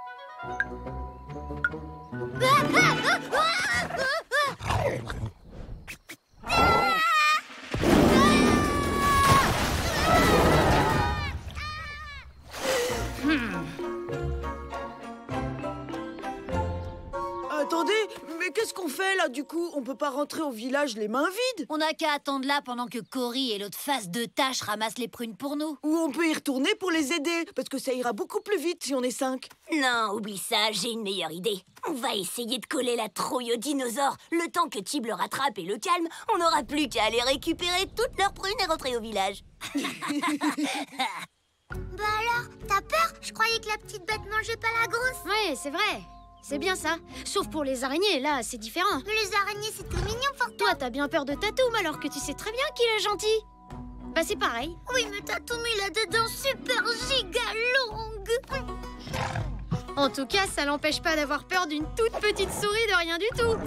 Attendez, mais qu'est-ce qu'on fait là du coup? On peut pas rentrer au village les mains vides? On n'a qu'à attendre là pendant que Cory et l'autre face de tâche ramassent les prunes pour nous. Ou on peut y retourner pour les aider, parce que ça ira beaucoup plus vite si on est 5. Non, oublie ça, j'ai une meilleure idée. On va essayer de coller la trouille aux dinosaures. Le temps que Tib le rattrape et le calme, on n'aura plus qu'à aller récupérer toutes leurs prunes et rentrer au village. Bah alors, t'as peur? Je croyais que la petite bête mangeait pas la grosse. Ouais, c'est vrai. C'est bien ça. Sauf pour les araignées, là, c'est différent. Mais les araignées, c'est tout mignon pour toi. T'as bien peur de Tatoum alors que tu sais très bien qu'il est gentil. Bah c'est pareil. Oui, mais Tatoum, il a des dents super giga longues. En tout cas, ça l'empêche pas d'avoir peur d'une toute petite souris de rien du tout.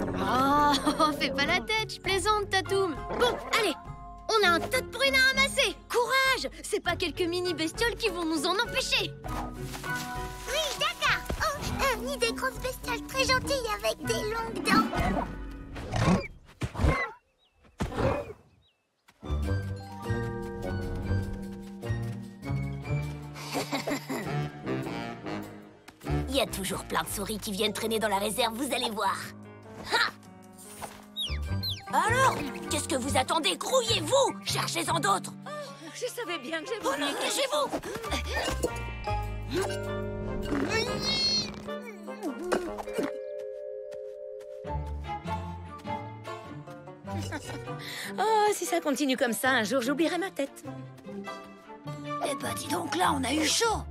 Oh, fais pas la tête, je plaisante, Tatoum. Bon, allez, on a un tas de prunes à ramasser. Courage, c'est pas quelques mini bestioles qui vont nous en empêcher. Oui, d'accord. Oh, ni des grosses bestioles très gentilles avec des longues dents. Il y a toujours plein de souris qui viennent traîner dans la réserve, vous allez voir. Ha! Alors, qu'est-ce que vous attendez? Grouillez-vous! Cherchez-en d'autres! Je savais bien que j'avais... Oh non, cachez-vous! Oh, si ça continue comme ça, un jour j'oublierai ma tête. Eh ben dis donc, là, on a eu chaud.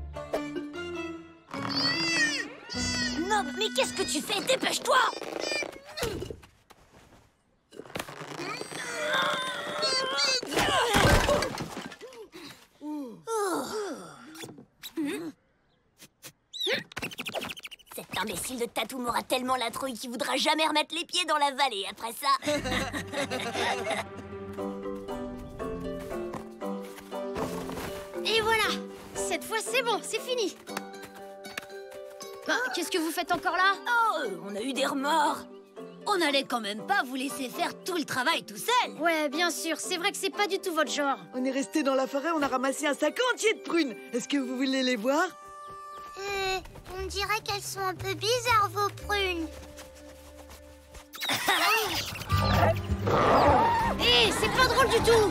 Non, mais qu'est-ce que tu fais? Dépêche-toi! Cet imbécile de Tatoum aura tellement la trouille qu'il voudra jamais remettre les pieds dans la vallée après ça. Et voilà, cette fois c'est bon, c'est fini. Qu'est-ce que vous faites encore là? Oh, on a eu des remords. On allait quand même pas vous laisser faire tout le travail tout seul. Ouais, bien sûr, c'est vrai que c'est pas du tout votre genre. On est resté dans la forêt, on a ramassé un sac entier de prunes. Est-ce que vous voulez les voir? On dirait qu'elles sont un peu bizarres, vos prunes. Hé, c'est pas drôle du tout.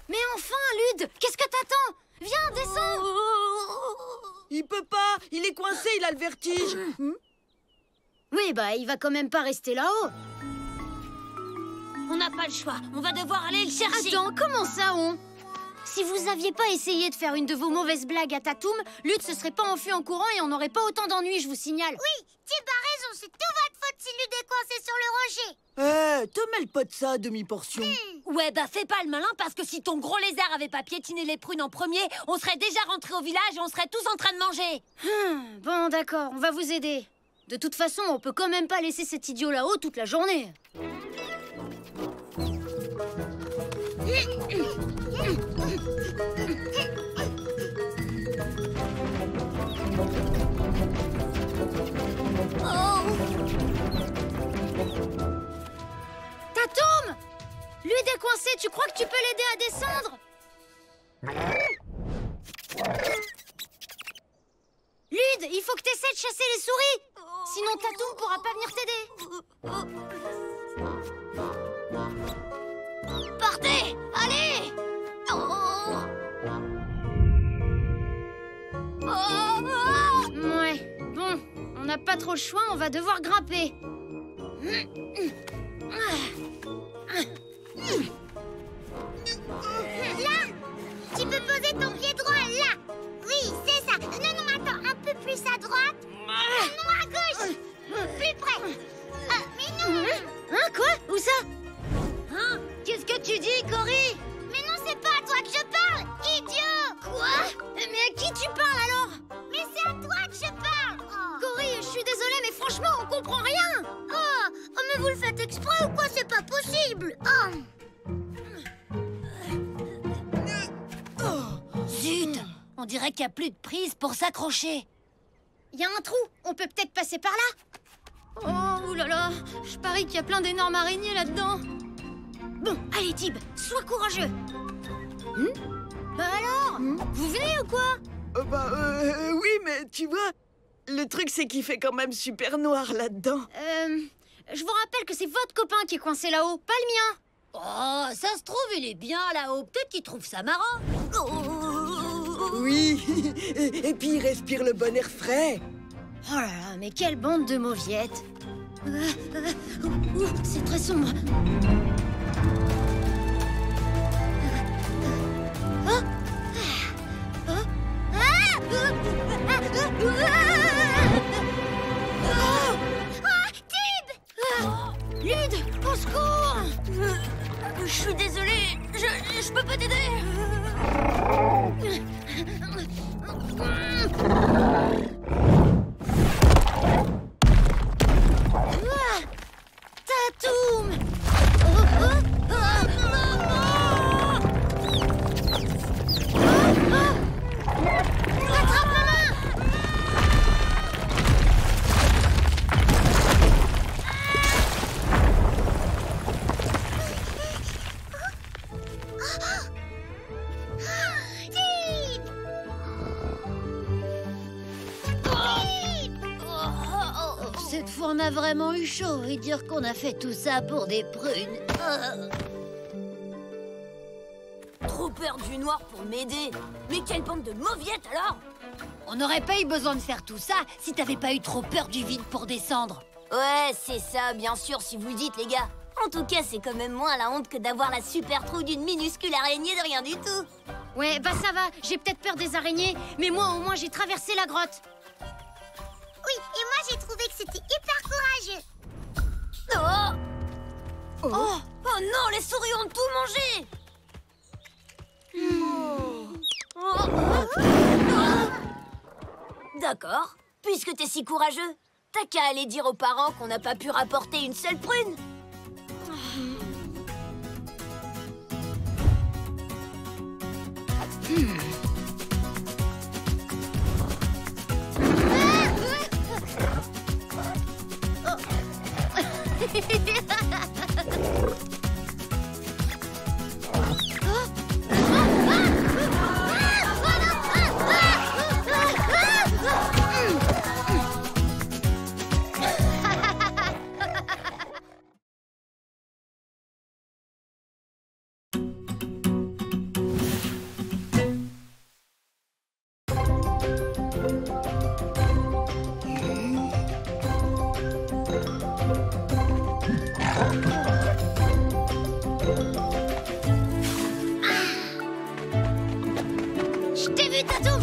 Mais enfin, Lude, qu'est-ce que t'attends? Viens, descends. Il peut pas, il est coincé, il a le vertige. Oui, bah, il va quand même pas rester là-haut. On n'a pas le choix, on va devoir aller le chercher. Attends, comment ça, on? Si vous aviez pas essayé de faire une de vos mauvaises blagues à Tatoum, Lude se serait pas enfui en courant et on n'aurait pas autant d'ennuis, je vous signale. Oui, Tib a raison, c'est tout votre faute si Lude est coincé sur le rocher. Te mêle pas de ça, demi-portion. Ouais, bah fais pas le malin parce que si ton gros lézard avait pas piétiné les prunes en premier, on serait déjà rentrés au village et on serait tous en train de manger. Bon, d'accord, on va vous aider. De toute façon, on peut quand même pas laisser cet idiot là-haut toute la journée. Tatoum! Lude est coincé, tu crois que tu peux l'aider à descendre? Lude, il faut que tu essaies de chasser les souris. Sinon Tatoum pourra pas venir t'aider. Partez! Allez! Ouais, bon, on n'a pas trop le choix, on va devoir grimper. Là, tu peux poser ton pied droit là. Oui, c'est ça. Non, non, attends, un peu plus à droite. Non, à gauche. Plus près. Mais non. Hein, quoi? Où ça? Hein? Qu'est-ce que tu dis, Cory? Mais non, c'est pas à toi que je parle, idiot. Quoi? Mais à qui tu parles alors? Mais c'est à toi que je parle. Cory, je suis désolée, mais franchement, on comprend rien. Oh, mais vous le faites exprès ou quoi? C'est pas possible. Zut! On dirait qu'il n'y a plus de prise pour s'accrocher. Il y a un trou, on peut peut-être passer par là. Oh, oulala, je parie qu'il y a plein d'énormes araignées là-dedans. Bon, allez Tib, sois courageux. Bah alors, vous venez ou quoi? Oui, mais tu vois, le truc c'est qu'il fait quand même super noir là-dedans. Je vous rappelle que c'est votre copain qui est coincé là-haut, pas le mien. Oh, ça se trouve, il est bien là-haut. Peut-être qu'il trouve ça marrant. Oui, et puis il respire le bon air frais. Oh là là, mais quelle bande de mauviettes. C'est très sombre. Tib! Lude, au secours! Je suis désolée, je peux pas t'aider. Tatoum! Attrape ma main! Cette fois, on a vraiment eu chaud et dire qu'on a fait tout ça pour des prunes. Trop peur du noir pour m'aider. Mais quelle bande de mauviettes alors! On n'aurait pas eu besoin de faire tout ça si t'avais pas eu trop peur du vide pour descendre. Ouais, c'est ça, bien sûr, si vous le dites, les gars. En tout cas, c'est quand même moins la honte que d'avoir la super trou d'une minuscule araignée de rien du tout. Ouais, bah ça va, j'ai peut-être peur des araignées, mais moi au moins j'ai traversé la grotte. Oui, et moi j'ai trouvé que c'était hyper courageux. Oh non, les souris ont tout mangé. D'accord. Puisque t'es si courageux, t'as qu'à aller dire aux parents qu'on n'a pas pu rapporter une seule prune. Je t'ai vu, Tatoum!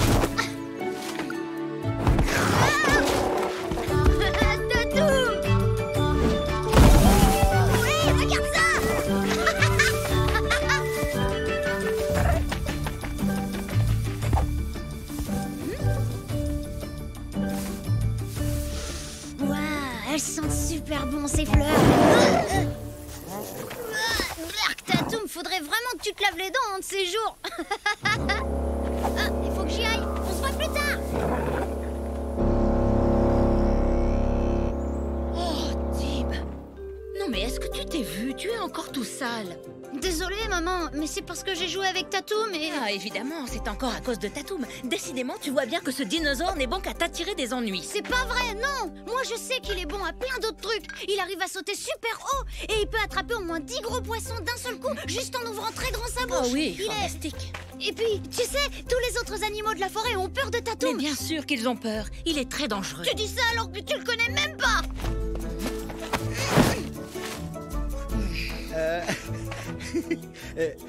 Tatoum! Oui, regarde ça! Waouh, elles sentent super bon ces fleurs! Tatoum, faudrait vraiment que tu te laves les dents un de ces jours! Ah, il faut que j'y aille. On se voit plus tard. Oh, Tib. Non, mais est-ce que tu t'es vu? Tu es encore tout sale. Désolée, maman, mais c'est parce que j'ai joué avec Tatoum et... Ah, évidemment, c'est encore à cause de Tatoum. Décidément, tu vois bien que ce dinosaure n'est bon qu'à t'attirer des ennuis. C'est pas vrai, non! Moi, je sais qu'il est bon à plein d'autres trucs. Il arrive à sauter super haut et il peut attraper au moins 10 gros poissons d'un seul coup, juste en ouvrant très grand sa bouche. Oh oui, il fantastique. Et puis, tu sais, tous les autres animaux de la forêt ont peur de Tatoum. Mais bien sûr qu'ils ont peur. Il est très dangereux. Tu dis ça alors que tu le connais même pas.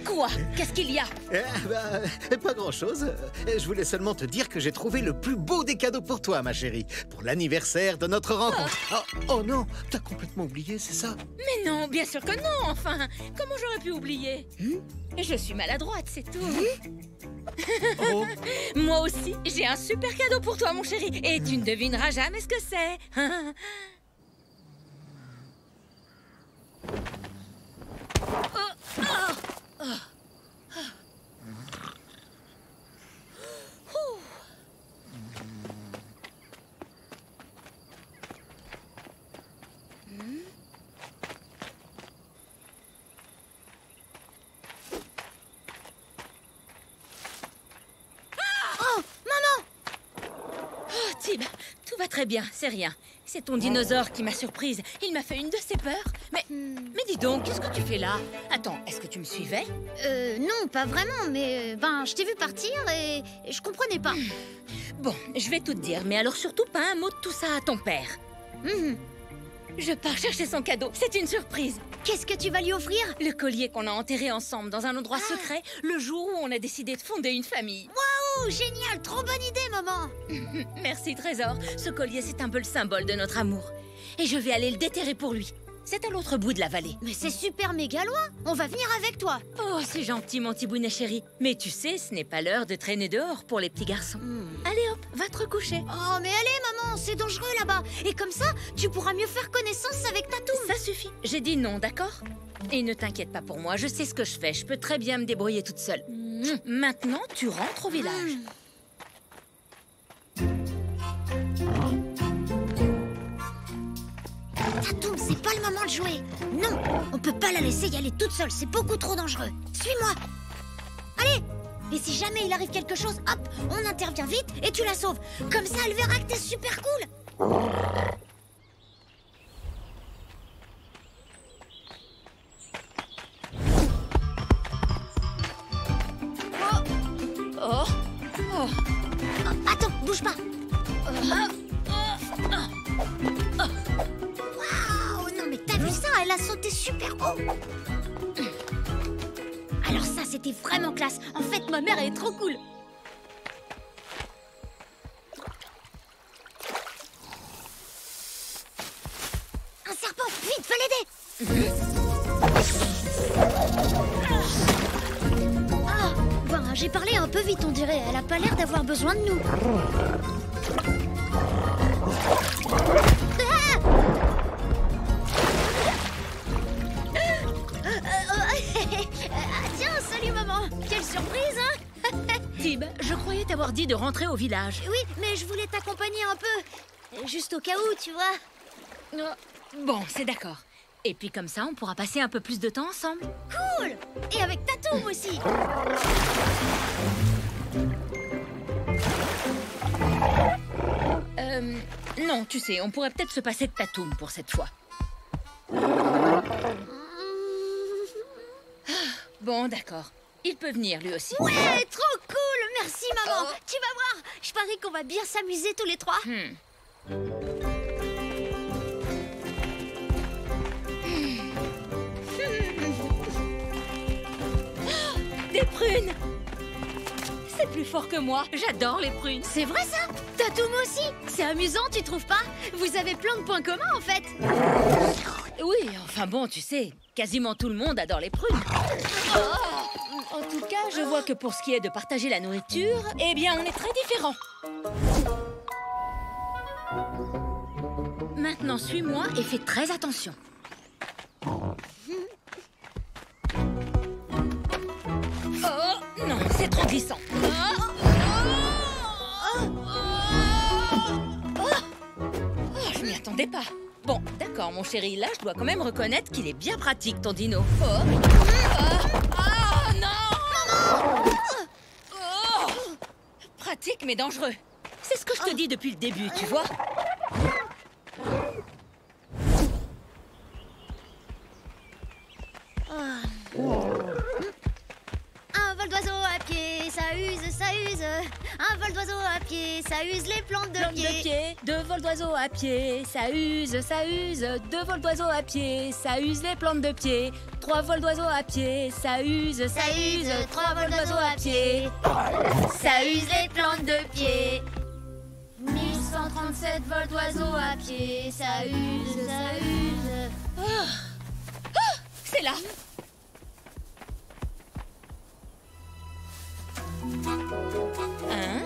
Quoi? Qu'est-ce qu'il y a? Pas grand-chose. Je voulais seulement te dire que j'ai trouvé le plus beau des cadeaux pour toi, ma chérie. Pour l'anniversaire de notre rencontre. Oh non, t'as complètement oublié, c'est ça? Mais non, bien sûr que non, enfin. Comment j'aurais pu oublier? Je suis maladroite, c'est tout. Oh. Moi aussi, j'ai un super cadeau pour toi, mon chéri. Et tu ne devineras jamais ce que c'est. Tib, tout va très bien, c'est rien. C'est ton dinosaure qui m'a surprise. Il m'a fait une de ses peurs. Mais dis donc, qu'est-ce que tu fais là? Attends, est-ce que tu me suivais? Non, pas vraiment, mais je t'ai vu partir et je comprenais pas. Bon, je vais tout te dire, mais alors surtout pas un mot de tout ça à ton père. Je pars chercher son cadeau, c'est une surprise. Qu'est-ce que tu vas lui offrir? Le collier qu'on a enterré ensemble dans un endroit secret, le jour où on a décidé de fonder une famille. Waouh, génial, trop bonne idée, maman. Merci, Trésor. Ce collier, c'est un peu le symbole de notre amour. Et je vais aller le déterrer pour lui. C'est à l'autre bout de la vallée. Mais c'est super méga loin. On va venir avec toi. Oh, c'est gentil, mon petit bounet chéri. Mais tu sais, ce n'est pas l'heure de traîner dehors pour les petits garçons. Allez hop, va te recoucher. Oh, mais allez, maman, c'est dangereux là-bas. Et comme ça, tu pourras mieux faire connaissance avec Tatoum. Ça suffit. J'ai dit non, d'accord? Et ne t'inquiète pas pour moi, je sais ce que je fais. Je peux très bien me débrouiller toute seule. Maintenant, tu rentres au village. Tatoum, c'est pas le moment de jouer. Non, on peut pas la laisser y aller toute seule, c'est beaucoup trop dangereux. Suis-moi. Allez. Et si jamais il arrive quelque chose, hop, on intervient vite et tu la sauves. Comme ça, elle verra que t'es super cool. Attends, bouge pas. Waouh, non mais t'as vu ça? Elle a sauté super haut. Alors ça, c'était vraiment classe. En fait, ma mère, elle est trop cool. Un serpent, vite, fais l'aider. Ah, ben, j'ai parlé un peu vite, on dirait. Elle a pas l'air d'avoir besoin de nous. Tiens, salut maman. Quelle surprise, hein? Tib, je croyais t'avoir dit de rentrer au village. Oui, mais je voulais t'accompagner un peu. Juste au cas où, tu vois. Bon, c'est d'accord. Et puis comme ça, on pourra passer un peu plus de temps ensemble. Cool! Et avec Tatoum aussi. Non, tu sais, on pourrait peut-être se passer de Tatoum pour cette fois. Bon, d'accord. Il peut venir, lui aussi. Ouais, trop cool! Merci, maman. Tu vas voir, je parie qu'on va bien s'amuser tous les trois. Des prunes! C'est plus fort que moi. J'adore les prunes. C'est vrai, ça? Tatoum aussi? C'est amusant, tu trouves pas? Vous avez plein de points communs, en fait. Oui, enfin bon, tu sais, quasiment tout le monde adore les prunes. En tout cas, je vois que pour ce qui est de partager la nourriture, eh bien, on est très différents. Maintenant, suis-moi et fais très attention. Oh, non, c'est trop glissant. Je m'y attendais pas. Bon, d'accord, mon chéri, là, je dois quand même reconnaître qu'il est bien pratique, ton dino. Non! Pratique, mais dangereux. C'est ce que je te dis depuis le début, tu vois? Un vol d'oiseau à pied, ça use, ça use. Un vol d'oiseau à pied, ça use les plantes de pied. Deux vols d'oiseau à pied, ça use, ça use. Deux vols d'oiseau à pied, ça use les plantes de pied. Trois vols d'oiseau à pied, ça use, ça use. Trois vols d'oiseau à pied, ça use les plantes de pied. 1137 vols d'oiseau à pied, ça use, ça use. C'est là. 1,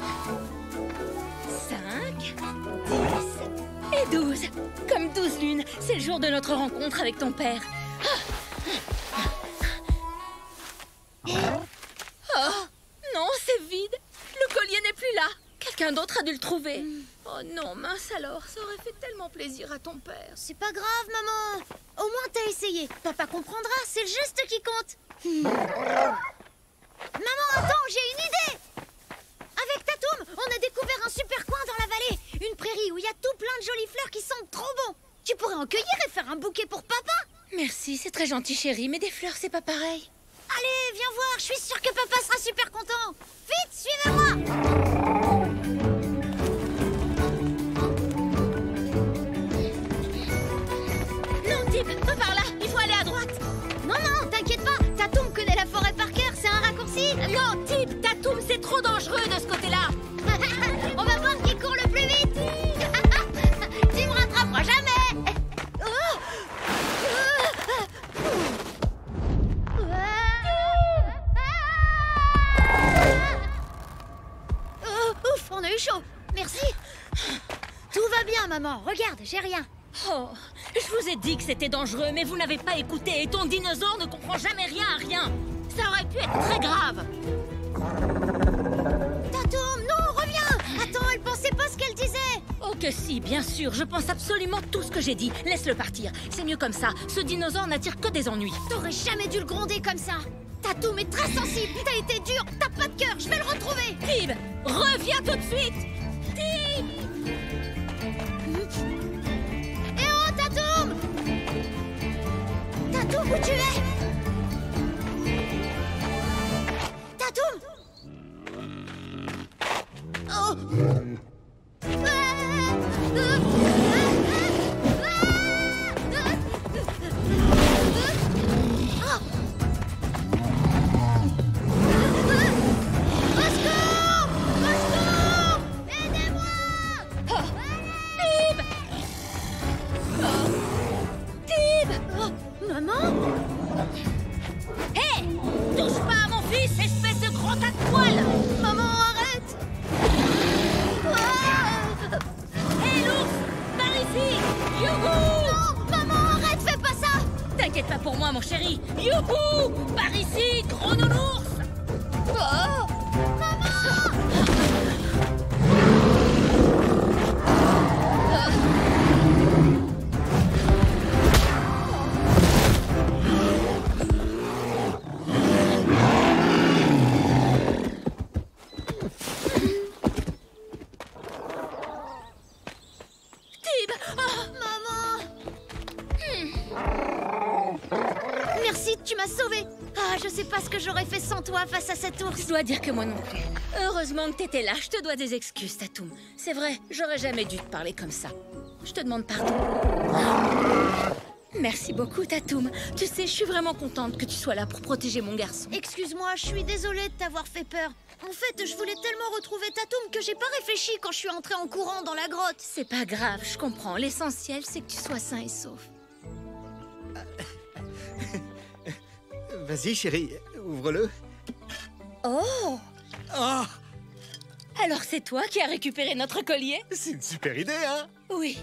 5, 10 et 12. Comme 12 lunes, c'est le jour de notre rencontre avec ton père. Oh, non, c'est vide. Le collier n'est plus là. Quelqu'un d'autre a dû le trouver. Oh non, mince alors, ça aurait fait tellement plaisir à ton père. C'est pas grave, maman. Au moins, t'as essayé. Papa comprendra, c'est le geste qui compte. Maman, attends, j'ai une idée. Avec Tatoum, on a découvert un super coin dans la vallée. Une prairie où il y a tout plein de jolies fleurs qui sentent trop bon. Tu pourrais en cueillir et faire un bouquet pour papa. Merci, c'est très gentil, chérie, mais des fleurs, c'est pas pareil. Allez, viens voir, je suis sûre que papa sera super content. Vite, suivez-moi. Non, Tib, pas par là, il faut aller à droite. Non, non, t'inquiète pas, Tatoum connaît la forêt par cœur, c'est un raccourci. Non, Tib, Tatoum, c'est trop dangereux de ce côté-là. On va voir qui court le plus vite. Tu me rattraperas jamais. Ouf, on a eu chaud. Merci. Tout va bien, maman. Regarde, j'ai rien. Oh, je vous ai dit que c'était dangereux, mais vous n'avez pas écouté et ton dinosaure ne comprend jamais rien à rien. Ça aurait pu être très grave. Tatoum, non, reviens. Attends, elle pensait pas ce qu'elle disait. Oh que si, bien sûr, je pense absolument tout ce que j'ai dit. Laisse-le partir, c'est mieux comme ça. Ce dinosaure n'attire que des ennuis. T'aurais jamais dû le gronder comme ça. Tatoum est très sensible, t'as été dur, t'as pas de cœur, je vais le retrouver. Tib, reviens tout de suite. Tib. Eh oh, Tatoum! Tatoum, où tu es? Tatoum! Oh! Hé! Touche pas à mon fils, espèce de grand tas de poils! Maman, arrête! Hé, l'ours! Par ici! Youhou! Non! Maman, arrête, fais pas ça! T'inquiète pas pour moi, mon chéri! Youhou! Par ici, gros nounours! Oh! Merci, tu m'as sauvée. Ah, je sais pas ce que j'aurais fait sans toi face à cet ours. Je dois dire que moi non plus. Heureusement que t'étais là, je te dois des excuses, Tatoum. C'est vrai, j'aurais jamais dû te parler comme ça. Je te demande pardon. Merci beaucoup, Tatoum. Tu sais, je suis vraiment contente que tu sois là pour protéger mon garçon. Excuse-moi, je suis désolée de t'avoir fait peur. En fait, je voulais tellement retrouver Tatoum que j'ai pas réfléchi quand je suis entrée en courant dans la grotte. C'est pas grave, je comprends. L'essentiel, c'est que tu sois sain et sauf. Vas-y, chérie, ouvre-le. Oh! Oh! Alors c'est toi qui as récupéré notre collier? C'est une super idée, hein? Oui.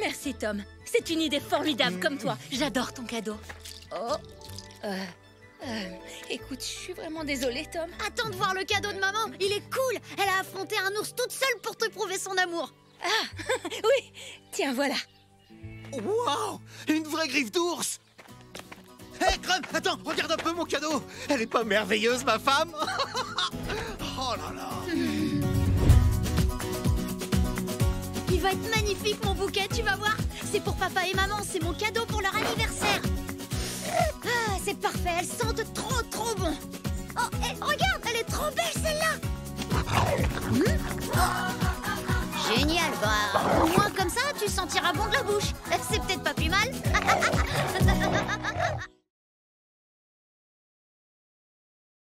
Merci, Tom. C'est une idée formidable comme toi. J'adore ton cadeau. Oh! Écoute, je suis vraiment désolée, Tom. Attends de voir le cadeau de maman. Il est cool. Elle a affronté un ours toute seule pour te prouver son amour. Ah! Oui! Tiens, voilà. Waouh! Une vraie griffe d'ours! Hé, Crumb, attends, regarde un peu mon cadeau. Elle est pas merveilleuse, ma femme? Oh là là! Il va être magnifique, mon bouquet, tu vas voir. C'est pour papa et maman, c'est mon cadeau pour leur anniversaire. Ah, c'est parfait, elles sentent trop, trop bon. Oh, regarde, elle est trop belle, celle-là. Génial, bah, au moins comme ça, tu sentiras bon de la bouche. C'est peut-être pas plus mal.